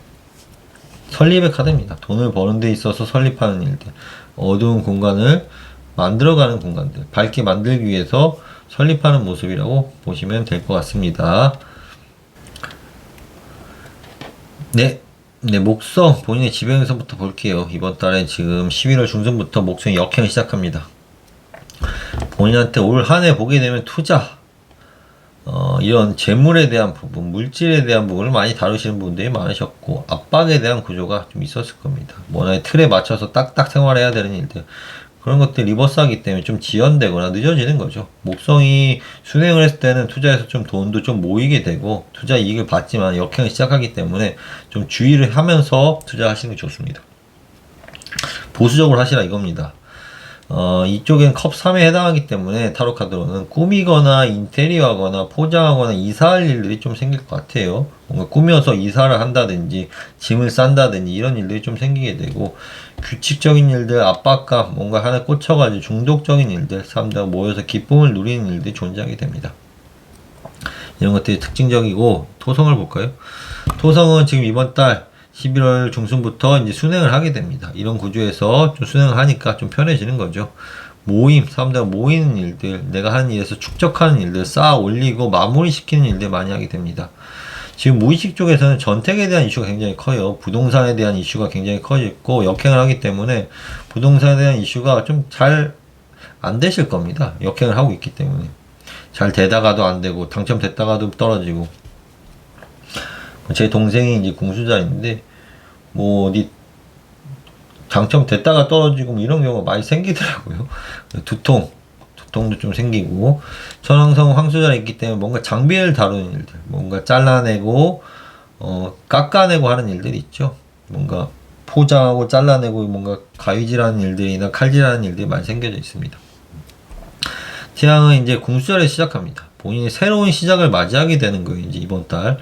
설립의 카드입니다. 돈을 버는 데 있어서 설립하는 일들, 어두운 공간을 만들어가는 공간들, 밝게 만들기 위해서 설립하는 모습이라고 보시면 될 것 같습니다. 네, 목성 본인의 지배행선부터 볼게요. 이번 달에 지금 11월 중순부터 목성이 역행을 시작합니다. 본인한테 올 한 해 보게 되면 투자, 이런 재물에 대한 부분, 물질에 대한 부분을 많이 다루시는 분들이 많으셨고, 압박에 대한 구조가 좀 있었을 겁니다. 뭐나의 틀에 맞춰서 딱딱 생활해야 되는 일들, 그런 것들이 리버스하기 때문에 좀 지연되거나 늦어지는 거죠. 목성이 순행을 했을 때는 투자해서 좀 돈도 좀 모이게 되고 투자 이익을 받지만 역행을 시작하기 때문에 좀 주의를 하면서 투자하시는 게 좋습니다. 보수적으로 하시라 이겁니다. 이쪽엔 컵 3에 해당하기 때문에 타로카드로는 꾸미거나 인테리어하거나 포장하거나 이사할 일들이 좀 생길 것 같아요. 뭔가 꾸며서 이사를 한다든지 짐을 싼다든지 이런 일들이 좀 생기게 되고, 규칙적인 일들, 압박감, 뭔가 하나 꽂혀가지고 중독적인 일들, 사람들과 모여서 기쁨을 누리는 일들이 존재하게 됩니다. 이런 것들이 특징적이고, 토성을 볼까요? 토성은 지금 이번 달 11월 중순부터 이제 순행을 하게 됩니다. 이런 구조에서 좀 순행을 하니까 좀 편해지는 거죠. 모임, 사람들과 모이는 일들, 내가 하는 일에서 축적하는 일들, 쌓아 올리고 마무리시키는 일들 많이 하게 됩니다. 지금 무의식 쪽에서는 전택에 대한 이슈가 굉장히 커요. 부동산에 대한 이슈가 굉장히 커지고 역행을 하기 때문에 부동산에 대한 이슈가 좀 잘 안 되실 겁니다. 역행을 하고 있기 때문에. 잘 되다가도 안 되고 당첨됐다가도 떨어지고. 제 동생이 이제 공수자인데 뭐 어디 당첨됐다가 떨어지고 뭐 이런 경우가 많이 생기더라고요. 두통도 좀 생기고, 천왕성 황수자에 있기 때문에 뭔가 장비를 다루는 일들, 뭔가 잘라내고 깎아내고 하는 일들이 있죠. 뭔가 포장하고 잘라내고 뭔가 가위질하는 일들이나 칼질하는 일들이 많이 생겨져 있습니다. 태양은 이제 궁수절에 시작합니다. 본인이 새로운 시작을 맞이하게 되는 거예요. 이제 이번 달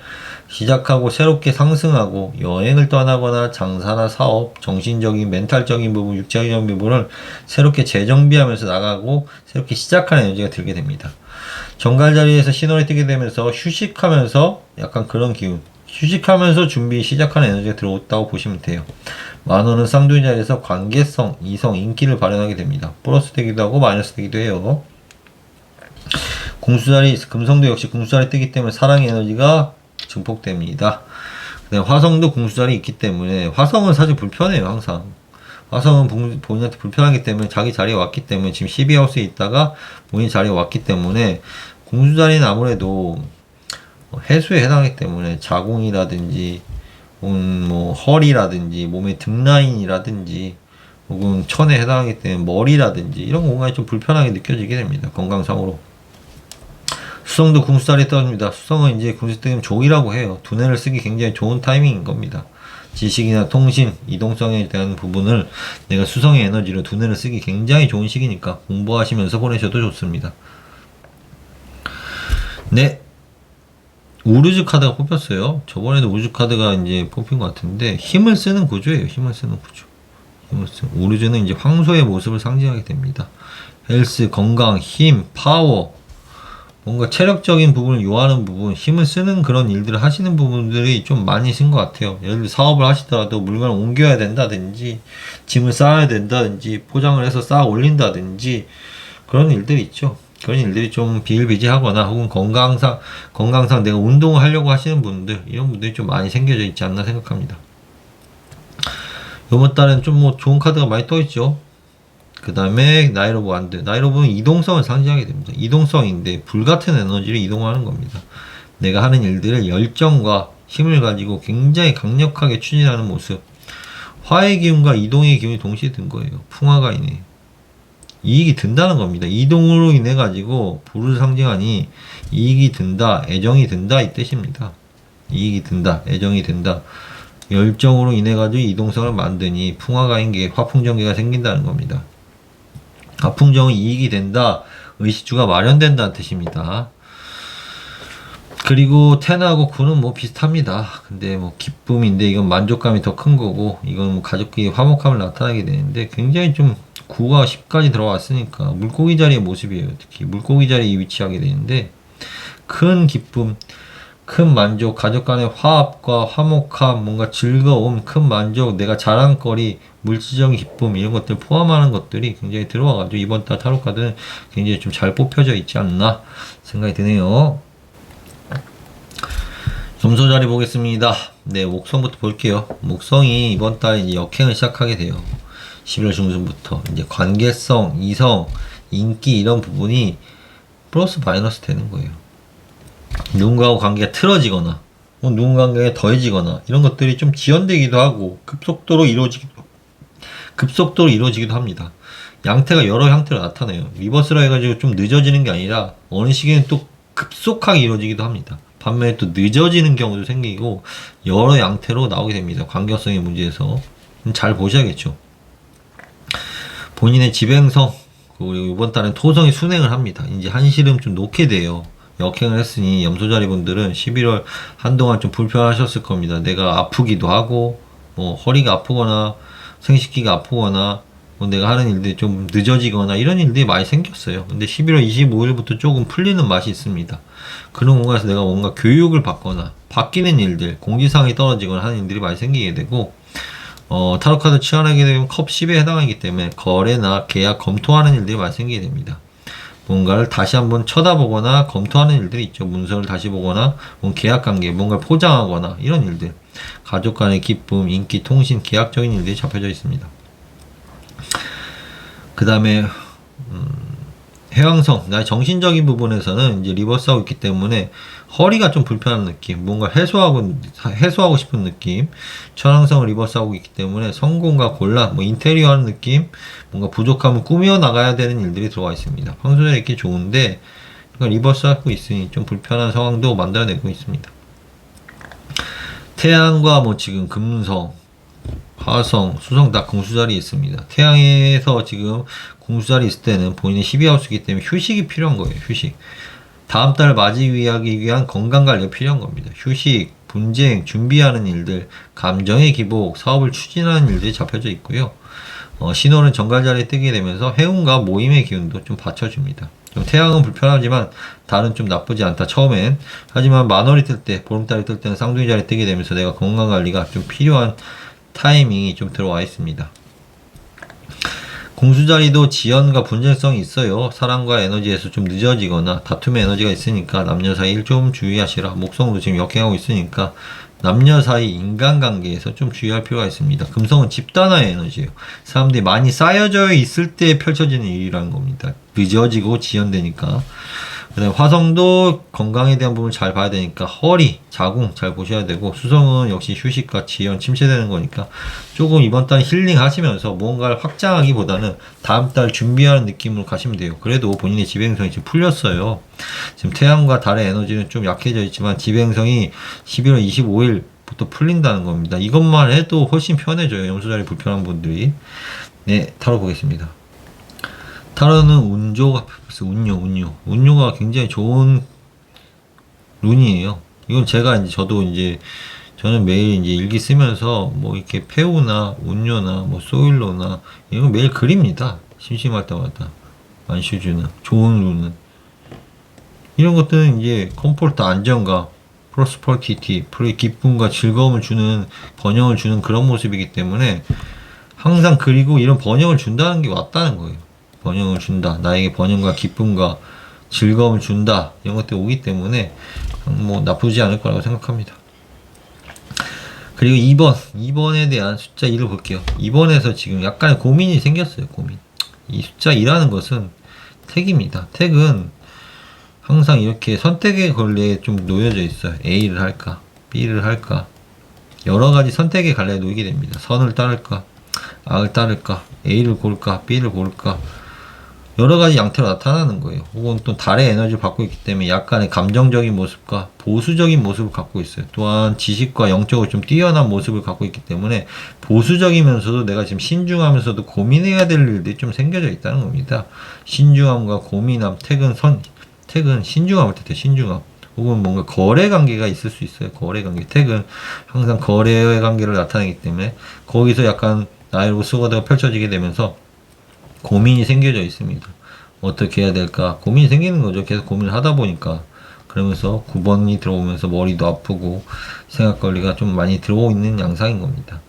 시작하고 새롭게 상승하고 여행을 떠나거나 장사나 사업, 정신적인, 멘탈적인 부분, 육체적인 부분을 새롭게 재정비하면서 나가고 새롭게 시작하는 에너지가 들게 됩니다. 정갈 자리에서 신호를 띄게 되면서 휴식하면서 약간 그런 기운, 휴식하면서 준비 시작하는 에너지가 들어왔다고 보시면 돼요. 만원은 쌍둥이 자리에서 관계성, 이성, 인기를 발현하게 됩니다. 플러스 되기도 하고 마이너스 되기도 해요. 궁수자리, 금성도 역시 궁수자리 뜨기 때문에 사랑의 에너지가 증폭됩니다. 화성도 궁수자리 있기 때문에, 화성은 사실 불편해요. 항상 화성은 본인한테 불편하기 때문에 자기 자리에 왔기 때문에, 지금 12하우스에 있다가 본인 자리에 왔기 때문에 궁수자리는 아무래도 해수에 해당하기 때문에 자궁이라든지 뭐 허리라든지 몸의 등 라인이라든지 혹은 천에 해당하기 때문에 머리라든지 이런 공간이 좀 불편하게 느껴지게 됩니다. 건강상으로. 수성도 궁수자리에 떠집니다. 수성은 이제 궁수 때문에 조이라고 해요. 두뇌를 쓰기 굉장히 좋은 타이밍인 겁니다. 지식이나 통신, 이동성에 대한 부분을 내가 수성의 에너지로 두뇌를 쓰기 굉장히 좋은 시기니까 공부하시면서 보내셔도 좋습니다. 네. 우르즈 카드가 뽑혔어요. 저번에도 우르즈 카드가 이제 뽑힌 것 같은데, 힘을 쓰는 구조예요. 힘을 쓰는 구조. 우르즈는 이제 황소의 모습을 상징하게 됩니다. 헬스, 건강, 힘, 파워, 뭔가 체력적인 부분을 요하는 부분, 힘을 쓰는 그런 일들을 하시는 부분들이 좀 많이 신 것 같아요. 예를 들어 사업을 하시더라도 물건을 옮겨야 된다든지, 짐을 쌓아야 된다든지, 포장을 해서 쌓아 올린다든지, 그런 일들이 있죠. 그런 일들이 좀 비일비재하거나 혹은 건강상 내가 운동을 하려고 하시는 분들, 이런 분들이 좀 많이 생겨져 있지 않나 생각합니다. 이번 달엔 좀 뭐 좋은 카드가 많이 떠있죠. 그 다음에 나이로브 완드. 나이로브는 이동성을 상징하게 됩니다. 이동성인데 불같은 에너지를 이동하는 겁니다. 내가 하는 일들을 열정과 힘을 가지고 굉장히 강력하게 추진하는 모습. 화의 기운과 이동의 기운이 동시에 든 거예요. 풍화가 이네. 이익이 든다는 겁니다. 이동으로 인해 가지고 불을 상징하니 이익이 든다, 애정이 든다 이 뜻입니다. 이익이 든다, 애정이 든다. 열정으로 인해 가지고 이동성을 만드니 풍화가인계, 화풍정계가 생긴다는 겁니다. 화풍정은 이익이 된다, 의식주가 마련된다는 뜻입니다. 그리고 텐하고 구는 뭐 비슷합니다. 근데 뭐 기쁨인데 이건 만족감이 더 큰 거고, 이건 뭐 가족끼리 화목함을 나타나게 되는데, 굉장히 좀 9가 10까지 들어왔으니까 물고기 자리의 모습이에요. 특히 물고기 자리에 위치하게 되는데, 큰 기쁨, 큰 만족, 가족 간의 화합과 화목함, 뭔가 즐거움, 큰 만족, 내가 자랑거리, 물질적인 기쁨, 이런 것들 포함하는 것들이 굉장히 들어와가지고 이번 달 타로 카드는 굉장히 좀 잘 뽑혀져 있지 않나 생각이 드네요. 점수 자리 보겠습니다. 네, 목성부터 볼게요. 목성이 이번 달 이제 역행을 시작하게 돼요. 11월 중순부터 이제 관계성, 이성, 인기 이런 부분이 플러스 마이너스 되는 거예요. 누군가하고 관계가 틀어지거나 누군가 관계가 더해지거나 이런 것들이 좀 지연되기도 하고 급속도로 이루어지기도 합니다. 양태가 여러 형태로 나타나요. 리버스로 해가지고 좀 늦어지는 게 아니라 어느 시기에는 또 급속하게 이루어지기도 합니다. 반면에 또 늦어지는 경우도 생기고 여러 양태로 나오게 됩니다. 관계성의 문제에서 잘 보셔야겠죠. 본인의 지배행성, 그리고 이번 달엔 토성이 순행을 합니다. 이제 한시름 좀 놓게 돼요. 역행을 했으니 염소자리 분들은 11월 한동안 좀 불편하셨을 겁니다. 내가 아프기도 하고 뭐 허리가 아프거나 생식기가 아프거나 뭐 내가 하는 일들이 좀 늦어지거나 이런 일들이 많이 생겼어요. 근데 11월 25일부터 조금 풀리는 맛이 있습니다. 그런 공간에서 내가 뭔가 교육을 받거나 바뀌는 일들, 공지사항이 떨어지거나 하는 일들이 많이 생기게 되고, 타로카드 치환하게 되면 컵 10에 해당하기 때문에 거래나 계약 검토하는 일들이 많이 생기게 됩니다. 뭔가를 다시 한번 쳐다보거나 검토하는 일들이 있죠. 문서를 다시 보거나 계약관계, 뭔가를 포장하거나 이런 일들, 가족 간의 기쁨, 인기, 통신, 계약적인 일들이 잡혀져 있습니다. 그 다음에 해왕성, 나의 정신적인 부분에서는 이제 리버스하고 있기 때문에 허리가 좀 불편한 느낌, 뭔가 해소하고 싶은 느낌, 천왕성을 리버스하고 있기 때문에 성공과 곤란, 뭐 인테리어 하는 느낌, 뭔가 부족함을 꾸며 나가야 되는 일들이 들어와 있습니다. 평소에 이렇게 좋은데 리버스하고 있으니 좀 불편한 상황도 만들어내고 있습니다. 태양과 뭐 지금 금성, 화성, 수성 다 공수자리에 있습니다. 태양에서 지금 공수자리 있을 때는 본인의 12하우스이기 때문에 휴식이 필요한 거예요. 휴식. 다음 달을 맞이하기 위한 건강관리가 필요한 겁니다. 휴식, 분쟁, 준비하는 일들, 감정의 기복, 사업을 추진하는 일들이 잡혀져 있고요. 신호는 정갈자리에 뜨게 되면서 해운과 모임의 기운도 좀 받쳐줍니다. 좀 태양은 불편하지만 달은 좀 나쁘지 않다 처음엔. 하지만 만월이 뜰 때, 보름달이 뜰 때는 쌍둥이 자리에 뜨게 되면서 내가 건강관리가 좀 필요한 타이밍이 좀 들어와 있습니다. 공수자리도 지연과 분쟁성이 있어요. 사랑과 에너지에서 좀 늦어지거나 다툼의 에너지가 있으니까 남녀 사이를 좀 주의하시라. 목성도 지금 역행하고 있으니까 남녀 사이 인간관계에서 좀 주의할 필요가 있습니다. 금성은 집단화의 에너지예요. 사람들이 많이 쌓여져 있을 때 펼쳐지는 일이라는 겁니다. 늦어지고 지연되니까. 그 다음에 화성도 건강에 대한 부분을 잘 봐야 되니까 허리, 자궁 잘 보셔야 되고, 수성은 역시 휴식과 지연, 침체되는 거니까 조금 이번 달 힐링 하시면서 뭔가를 확장하기보다는 다음 달 준비하는 느낌으로 가시면 돼요. 그래도 본인의 지배행성이 지금 풀렸어요. 지금 태양과 달의 에너지는 좀 약해져 있지만 지배행성이 11월 25일부터 풀린다는 겁니다. 이것만 해도 훨씬 편해져요. 염소자리 불편한 분들이. 네, 타로 보겠습니다. 타로는 운요가 굉장히 좋은 룬이에요. 이건 제가 저는 매일 일기 쓰면서 뭐 이렇게 페우나 운요나 뭐 소일로나 이건 매일 그립니다. 심심할 때마다. 만슈즈는 좋은 룬은 이런 것들은 이제 컴포트, 안정감, 프로스퍼리티, 기쁨과 즐거움을 주는, 번영을 주는 그런 모습이기 때문에 항상 그리고 이런 번영을 준다는 게 왔다는 거예요. 번영을 준다. 나에게 번영과 기쁨과 즐거움을 준다. 이런 것들이 오기 때문에 뭐 나쁘지 않을 거라고 생각합니다. 그리고 2번에 대한 숫자 2를 볼게요. 2번에서 지금 약간의 고민이 생겼어요. 고민. 이 숫자 2라는 것은 택입니다. 택은 항상 이렇게 선택의 권리에 좀 놓여져 있어요. A를 할까? B를 할까? 여러 가지 선택의 갈래에 놓이게 됩니다. 선을 따를까? 악을 따를까? A를 고를까? B를 고를까? 여러 가지 양태로 나타나는 거예요. 혹은 또 달의 에너지를 받고 있기 때문에 약간의 감정적인 모습과 보수적인 모습을 갖고 있어요. 또한 지식과 영적으로 좀 뛰어난 모습을 갖고 있기 때문에 보수적이면서도 내가 지금 신중하면서도 고민해야 될 일들이 좀 생겨져 있다는 겁니다. 신중함과 고민함, 택은 신중함을 뜻해, 신중함. 혹은 뭔가 거래 관계가 있을 수 있어요. 거래 관계. 택은 항상 거래의 관계를 나타내기 때문에 거기서 약간 나이로 수거가 펼쳐지게 되면서 고민이 생겨져 있습니다. 어떻게 해야 될까? 고민이 생기는 거죠. 계속 고민을 하다 보니까. 그러면서 9번이 들어오면서 머리도 아프고 생각거리가 좀 많이 들어오고 있는 양상인 겁니다.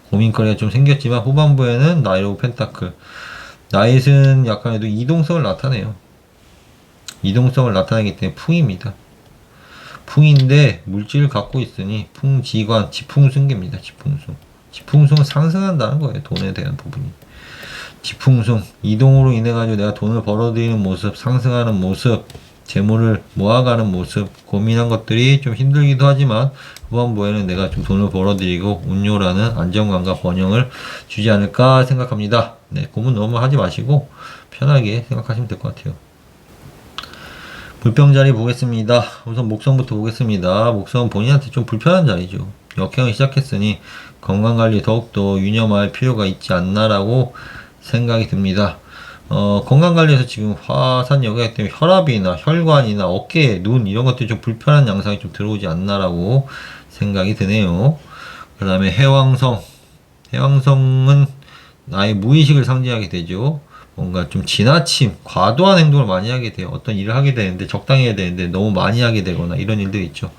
고민거리가 좀 생겼지만 후반부에는 나이트 오브 펜타클. 나잇은 약간에도 이동성을 나타내요. 이동성을 나타내기 때문에 풍입니다. 풍인데 물질을 갖고 있으니 풍지관, 지풍승계입니다. 지풍승. 지풍승은 상승한다는 거예요. 돈에 대한 부분이. 지풍승, 이동으로 인해 가지고 내가 돈을 벌어들이는 모습, 상승하는 모습, 재물을 모아가는 모습, 고민한 것들이 좀 힘들기도 하지만 후반부에는 내가 좀 돈을 벌어들이고 운요라는 안정감과 번영을 주지 않을까 생각합니다. 네, 고민 너무 하지 마시고 편하게 생각하시면 될 것 같아요. 불평 자리 보겠습니다. 우선 목성부터 보겠습니다. 목성은 본인한테 좀 불편한 자리죠. 역행을 시작했으니 건강관리 더욱더 유념할 필요가 있지 않나라고 생각이 듭니다. 건강관리에서 지금 화산 역이기 때문에 혈압이나 혈관이나 어깨, 눈 이런 것들이 좀 불편한 양상이 좀 들어오지 않나라고 생각이 드네요. 그 다음에 해왕성은 나의 무의식을 상징하게 되죠. 뭔가 좀 지나침, 과도한 행동을 많이 하게 돼요. 어떤 일을 하게 되는데 적당히 해야 되는데 너무 많이 하게 되거나 이런 일들이 있죠.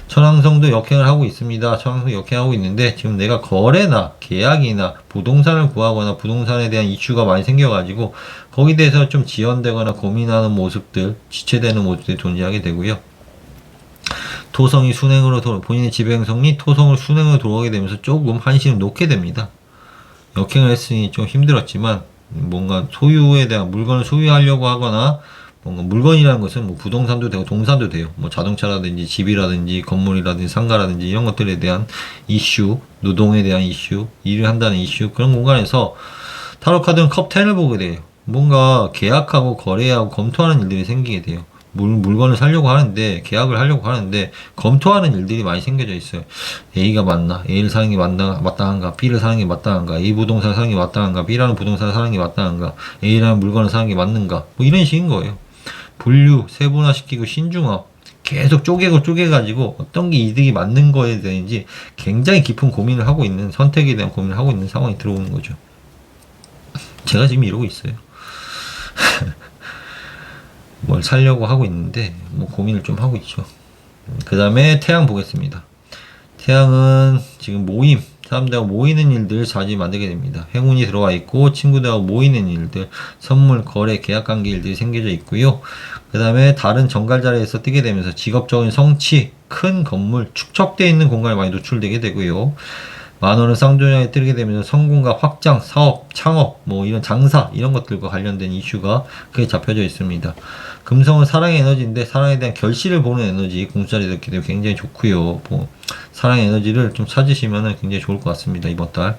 천왕성도 역행을 하고 있습니다. 천왕성 역행하고 있는데 지금 내가 거래나 계약이나 부동산을 구하거나 부동산에 대한 이슈가 많이 생겨가지고 거기에 대해서 좀 지연되거나 고민하는 모습들, 지체되는 모습들이 존재하게 되고요. 토성이 순행으로 본인의 지배행성이 토성을 순행으로 들어오게 되면서 조금 한심을 놓게 됩니다. 역행을 했으니 좀 힘들었지만 뭔가 소유에 대한 물건을 소유하려고 하거나 뭔가 물건이라는 것은 뭐 부동산도 되고 동산도 돼요. 뭐 자동차라든지 집이라든지 건물이라든지 상가라든지 이런 것들에 대한 이슈, 노동에 대한 이슈, 일을 한다는 이슈 그런 공간에서 타로 카드는 컵 10을 보게 돼요. 뭔가 계약하고 거래하고 검토하는 일들이 생기게 돼요. 물건을 사려고 하는데 계약을 하려고 하는데 검토하는 일들이 많이 생겨져 있어요. A가 맞나? A를 사는 게 마땅한가? B를 사는 게 마땅한가? A 부동산을 사는 게 마땅한가? B라는 부동산을 사는 게 마땅한가? A라는 물건을 사는 게 맞는가? 뭐 이런 식인 거예요. 분류, 세분화시키고 신중함 계속 쪼개가지고 어떤 게 이득이 맞는 거에 대한지 굉장히 깊은 고민을 하고 있는 선택에 대한 고민을 하고 있는 상황이 들어오는 거죠. 제가 지금 이러고 있어요. 뭘 살려고 하고 있는데 뭐 고민을 좀 하고 있죠. 그 다음에 태양 보겠습니다. 태양은 지금 모임, 사람들하고 모이는 일들 자주 만들게 됩니다. 행운이 들어와 있고 친구들하고 모이는 일들, 선물, 거래, 계약관계 일들이 생겨져 있고요. 그 다음에 다른 정갈 자리에서 뜨게 되면서 직업적인 성취, 큰 건물, 축적되어 있는 공간에 많이 노출되게 되고요. 만원은 쌍조장에 뜨게 되면서 성공과 확장, 사업, 창업, 뭐 이런 장사 이런 것들과 관련된 이슈가 크게 잡혀져 있습니다. 금성은 사랑의 에너지인데 사랑에 대한 결실을 보는 에너지 공수자리 듣게 되면 굉장히 좋고요. 뭐 사랑의 에너지를 좀 찾으시면 굉장히 좋을 것 같습니다. 이번 달.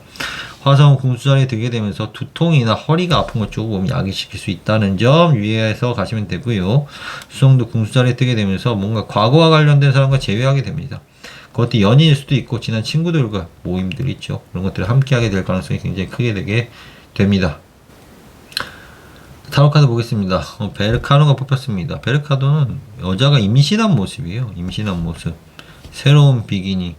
화성은 공수자리에 들게 되면서 두통이나 허리가 아픈 것 조금 야기시킬 수 있다는 점 유의해서 가시면 되고요. 수성도 공수자리에 뜨게 되면서 뭔가 과거와 관련된 사람과 제외하게 됩니다. 그것도 연인일 수도 있고 지난 친구들과 모임들이 있죠. 그런 것들을 함께하게 될 가능성이 굉장히 크게 되게 됩니다. 타로카드 보겠습니다. 베르카노가 뽑혔습니다. 베르카노는 여자가 임신한 모습이에요. 임신한 모습. 새로운 비기니.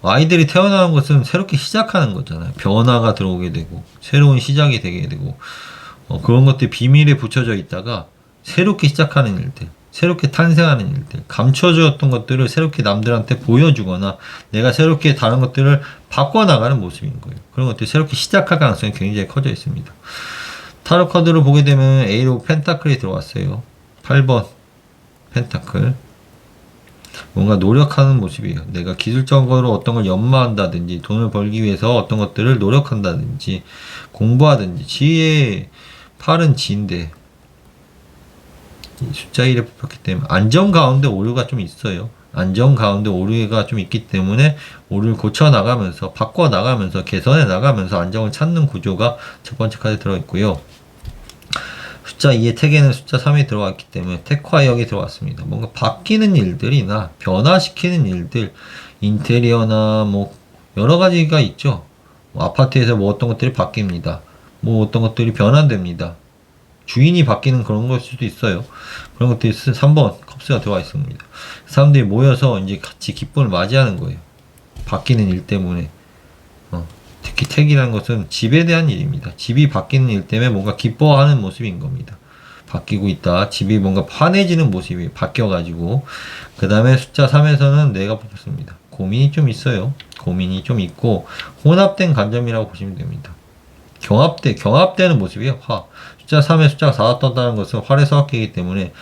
아이들이 태어나는 것은 새롭게 시작하는 거잖아요. 변화가 들어오게 되고 새로운 시작이 되게 되고 그런 것들이 비밀에 붙여져 있다가 새롭게 시작하는 일들. 새롭게 탄생하는 일들, 감춰졌던 것들을 새롭게 남들한테 보여주거나 내가 새롭게 다른 것들을 바꿔나가는 모습인 거예요. 그런 것들이 새롭게 시작할 가능성이 굉장히 커져 있습니다. 타로 카드를 보게 되면 A로 펜타클이 들어왔어요. 8번 펜타클. 뭔가 노력하는 모습이에요. 내가 기술적으로 어떤 걸 연마한다든지 돈을 벌기 위해서 어떤 것들을 노력한다든지 공부하든지 지혜의 8은 지인데 숫자 1에 뽑혔기 때문에 안정 가운데 오류가 좀 있어요. 안정 가운데 오류가 좀 있기 때문에 오류를 고쳐 나가면서 바꿔 나가면서 개선해 나가면서 안정을 찾는 구조가 첫 번째 카드에 들어있고요. 숫자 2의 택에는 숫자 3이 들어왔기 때문에 택화역이 들어왔습니다. 뭔가 바뀌는 일들이나 변화시키는 일들, 인테리어나 뭐 여러 가지가 있죠. 뭐 아파트에서 뭐 어떤 것들이 바뀝니다. 뭐 어떤 것들이 변환됩니다. 주인이 바뀌는 그런 걸 수도 있어요. 그런 것들이 3번 컵스가 들어와 있습니다. 사람들이 모여서 이제 같이 기쁨을 맞이하는 거예요. 바뀌는 일 때문에. 특히 택이라는 것은 집에 대한 일입니다. 집이 바뀌는 일 때문에 뭔가 기뻐하는 모습인 겁니다. 바뀌고 있다. 집이 뭔가 환해지는 모습이 바뀌어가지고. 그 다음에 숫자 3에서는 내가 뽑혔습니다. 고민이 좀 있어요. 고민이 좀 있고 혼합된 감정이라고 보시면 됩니다. 경합되는 모습이에요. 화. 숫자 3에 숫자가 4가 떴다는 것은 활의 서학기이기 때문에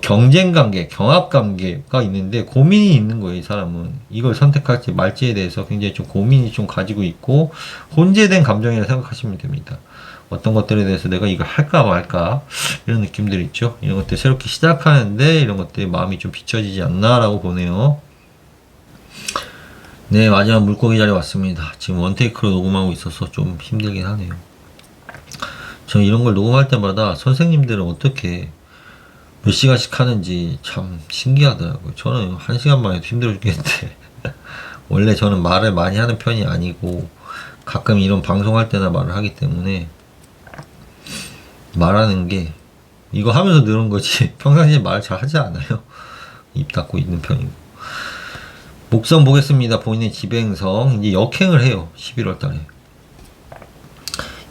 경쟁 관계, 경합 관계가 있는데 고민이 있는 거예요, 이 사람은. 이걸 선택할지 말지에 대해서 굉장히 좀 고민이 좀 가지고 있고 혼재된 감정이라고 생각하시면 됩니다. 어떤 것들에 대해서 내가 이걸 할까 말까 이런 느낌들이 있죠. 이런 것들 새롭게 시작하는데 이런 것들이 마음이 좀 비춰지지 않나라고 보네요. 네, 마지막 물고기 자리 왔습니다. 지금 원테이크로 녹음하고 있어서 좀 힘들긴 하네요. 저 이런 걸 녹음할 때마다 선생님들은 어떻게 몇 시간씩 하는지 참 신기하더라고요. 저는 1시간만 해도 힘들어 죽겠는데 원래 저는 말을 많이 하는 편이 아니고 가끔 이런 방송할 때나 말을 하기 때문에 말하는 게 이거 하면서 늘은 거지 평상시에 말 잘 하지 않아요. 입 닫고 있는 편이고. 목성 보겠습니다. 본인의 지배행성 이제 역행을 해요. 11월 달에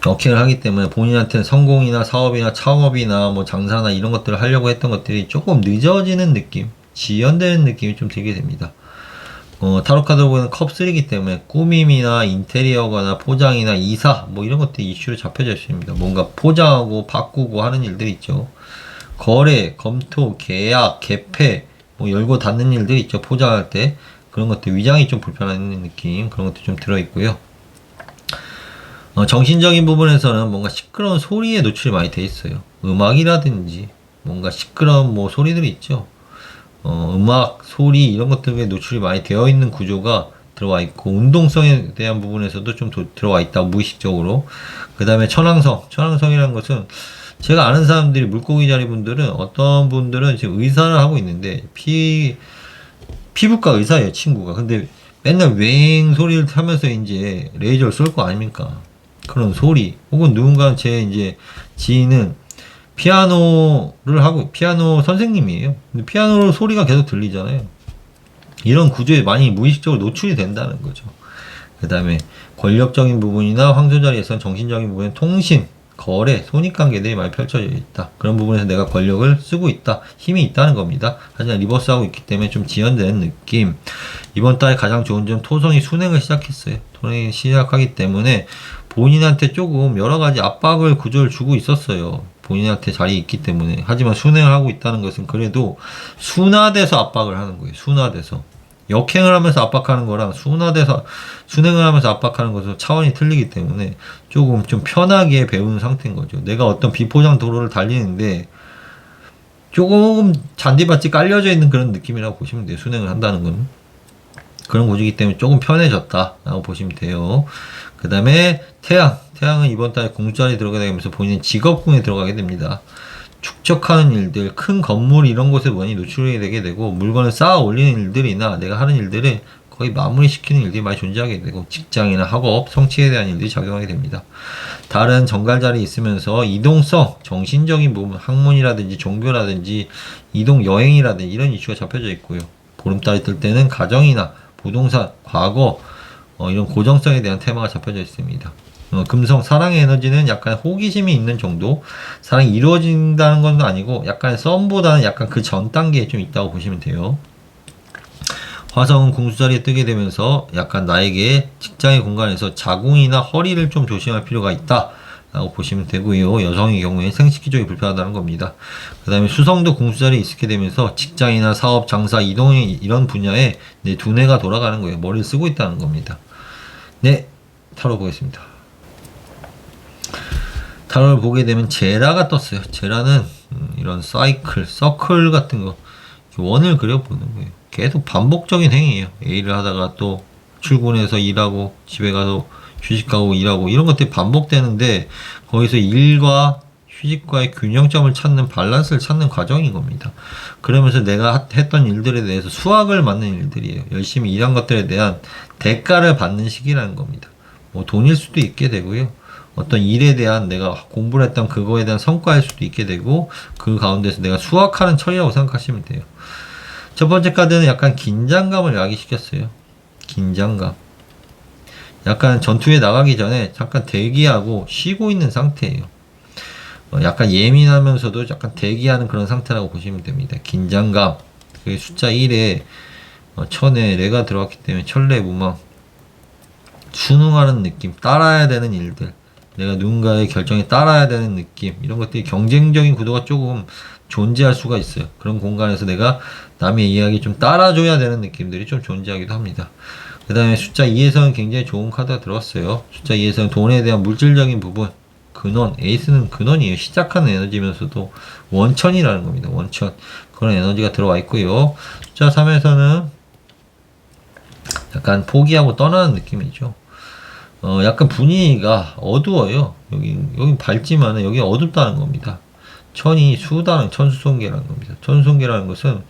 역행을 하기 때문에 본인한테는 성공이나 사업이나 창업이나 뭐 장사나 이런 것들을 하려고 했던 것들이 조금 늦어지는 느낌, 지연되는 느낌이 좀 들게 됩니다. 타로카드로 보면 컵3이기 때문에 꾸밈이나 인테리어거나 포장이나 이사 뭐 이런 것들이 이슈로 잡혀져 있습니다. 뭔가 포장하고 바꾸고 하는 일들이 있죠. 거래, 검토, 계약, 개폐 뭐 열고 닫는 일들이 있죠. 포장할 때 그런 것들 위장이 좀 불편한 느낌 그런 것도 좀 들어있고요. 정신적인 부분에서는 뭔가 시끄러운 소리에 노출이 많이 돼 있어요. 음악이라든지 뭔가 시끄러운 뭐 소리들이 있죠. 음악, 소리 이런 것들에 노출이 많이 되어 있는 구조가 들어와 있고 운동성에 대한 부분에서도 좀 들어와 있다 무의식적으로. 그 다음에 천왕성이라는 것은 제가 아는 사람들이 물고기 자리 분들은 어떤 분들은 지금 의사를 하고 있는데 피부과 의사예요 친구가. 근데 맨날 웽 소리를 하면서 이제 레이저를 쏠 거 아닙니까? 그런 소리 혹은 누군가 제 이제 지인은 피아노를 하고 피아노 선생님이에요. 근데 피아노로 소리가 계속 들리잖아요. 이런 구조에 많이 무의식적으로 노출이 된다는 거죠. 그 다음에 권력적인 부분이나 황소 자리에서는 정신적인 부분은 통신, 거래, 손익관계들이 많이 펼쳐져 있다. 그런 부분에서 내가 권력을 쓰고 있다. 힘이 있다는 겁니다. 하지만 리버스하고 있기 때문에 좀 지연되는 느낌. 이번 달에 가장 좋은 점 토성이 순행을 시작했어요. 토성이 시작하기 때문에 본인한테 조금 여러가지 압박을 구조를 주고 있었어요. 본인한테 자리에 있기 때문에. 하지만 순행을 하고 있다는 것은 그래도 순화돼서 압박을 하는 거예요. 순화돼서. 역행을 하면서 압박하는 거랑 순행을 하면서 압박하는 것은 차원이 틀리기 때문에 조금 좀 편하게 배우는 상태인 거죠. 내가 어떤 비포장 도로를 달리는데 조금 잔디밭이 깔려져 있는 그런 느낌이라고 보시면 돼요. 순행을 한다는 건. 그런 구조이기 때문에 조금 편해졌다라고 보시면 돼요. 그 다음에 태양은 이번 달에 공주자리에 들어가게 되면서 본인의 직업궁에 들어가게 됩니다. 축적하는 일들, 큰 건물 이런 곳에 많이 노출이 되게 되고 물건을 쌓아 올리는 일들이나 내가 하는 일들을 거의 마무리시키는 일들이 많이 존재하게 되고 직장이나 학업, 성취에 대한 일들이 작용하게 됩니다. 다른 정갈자리에 있으면서 이동성, 정신적인 부분, 학문이라든지 종교라든지 이동 여행이라든지 이런 이슈가 잡혀져 있고요. 보름달이 뜰 때는 가정이나 부동산, 과거 이런 고정성에 대한 테마가 잡혀져 있습니다. 금성, 사랑의 에너지는 약간 호기심이 있는 정도. 사랑이 이루어진다는 건 아니고 약간 썸보다는 약간 그 전 단계에 좀 있다고 보시면 돼요. 화성은 궁수자리에 뜨게 되면서 약간 나에게 직장의 공간에서 자궁이나 허리를 좀 조심할 필요가 있다 라고 보시면 되고요. 여성의 경우에 생식기적이 불편하다는 겁니다. 그 다음에 수성도 궁수자리에 있게 되면서 직장이나 사업, 장사, 이동의 이런 분야에 내 두뇌가 돌아가는 거예요. 머리를 쓰고 있다는 겁니다. 네, 타로 보겠습니다. 타로를 보게 되면 제라가 떴어요. 제라는 이런 서클 같은 거 원을 그려보는 거예요. 계속 반복적인 행위예요. A를 하다가 또 출근해서 일하고 집에 가서 휴식하고 일하고 이런 것들이 반복되는데 거기서 일과 휴식과의 균형점을 찾는 밸런스를 찾는 과정인 겁니다. 그러면서 내가 했던 일들에 대해서 수확을 맞는 일들이에요. 열심히 일한 것들에 대한 대가를 받는 시기라는 겁니다. 뭐 돈일 수도 있게 되고요. 어떤 일에 대한 내가 공부를 했던 그거에 대한 성과일 수도 있게 되고 그 가운데서 내가 수확하는 처리라고 생각하시면 돼요. 첫 번째 카드는 약간 긴장감을 야기시켰어요. 긴장감. 약간 전투에 나가기 전에 잠깐 대기하고 쉬고 있는 상태예요. 약간 예민하면서도 약간 대기하는 그런 상태라고 보시면 됩니다. 긴장감. 그 숫자 1에 천에 레가 들어왔기 때문에 천레무망. 순응하는 느낌, 따라야 되는 일들, 내가 누군가의 결정에 따라야 되는 느낌, 이런 것들이 경쟁적인 구도가 조금 존재할 수가 있어요. 그런 공간에서 내가 남의 이야기 좀 따라줘야 되는 느낌들이 좀 존재하기도 합니다. 그 다음에 숫자 2에서는 굉장히 좋은 카드가 들어왔어요. 숫자 2에서는 돈에 대한 물질적인 부분, 근원, 에이스는 근원이에요. 시작하는 에너지면서도 원천이라는 겁니다. 원천. 그런 에너지가 들어와 있고요. 숫자 3에서는 약간 포기하고 떠나는 느낌이죠. 약간 분위기가 어두워요. 여긴 밝지만 여기 어둡다는 겁니다. 천이 수다는 천수송계라는 겁니다. 천수송계라는 것은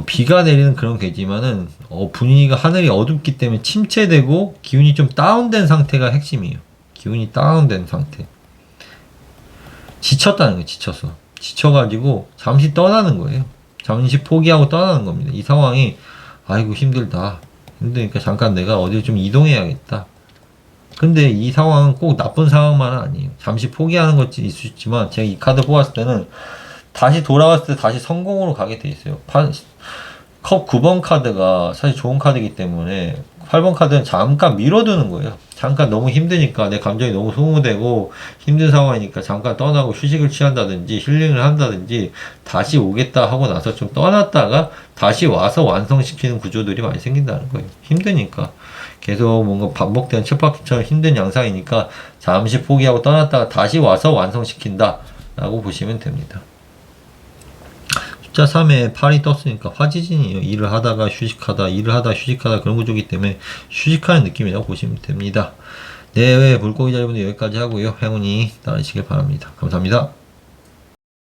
비가 내리는 그런 계지만은 분위기가 하늘이 어둡기 때문에 침체되고 기운이 좀 다운된 상태가 핵심이에요. 기운이 다운된 상태. 지쳤다는 거예요. 지쳐서. 지쳐가지고 잠시 떠나는 거예요. 잠시 포기하고 떠나는 겁니다. 이 상황이 아이고 힘들다. 힘드니까 잠깐 내가 어딜 좀 이동해야겠다. 근데 이 상황은 꼭 나쁜 상황만은 아니에요. 잠시 포기하는 것이 있을 수 있지만 제가 이 카드 뽑았을 때는 다시 돌아갔을 때 다시 성공으로 가게 돼 있어요. 컵 9번 카드가 사실 좋은 카드이기 때문에 8번 카드는 잠깐 밀어두는 거예요. 잠깐 너무 힘드니까 내 감정이 너무 소모되고 힘든 상황이니까 잠깐 떠나고 휴식을 취한다든지 힐링을 한다든지 다시 오겠다 하고 나서 좀 떠났다가 다시 와서 완성시키는 구조들이 많이 생긴다는 거예요. 힘드니까. 계속 뭔가 반복되는 쳇바퀴처럼 힘든 양상이니까 잠시 포기하고 떠났다가 다시 와서 완성시킨다 라고 보시면 됩니다. 숫자 3에 8이 떴으니까 화지진이에요. 일을 하다가 휴식하다, 일을 하다 휴식하다 그런 구조이기 때문에 휴식하는 느낌이라고 보시면 됩니다. 네, 물고기 자리분들 여기까지 하고요. 행운이 따르시길 바랍니다. 감사합니다.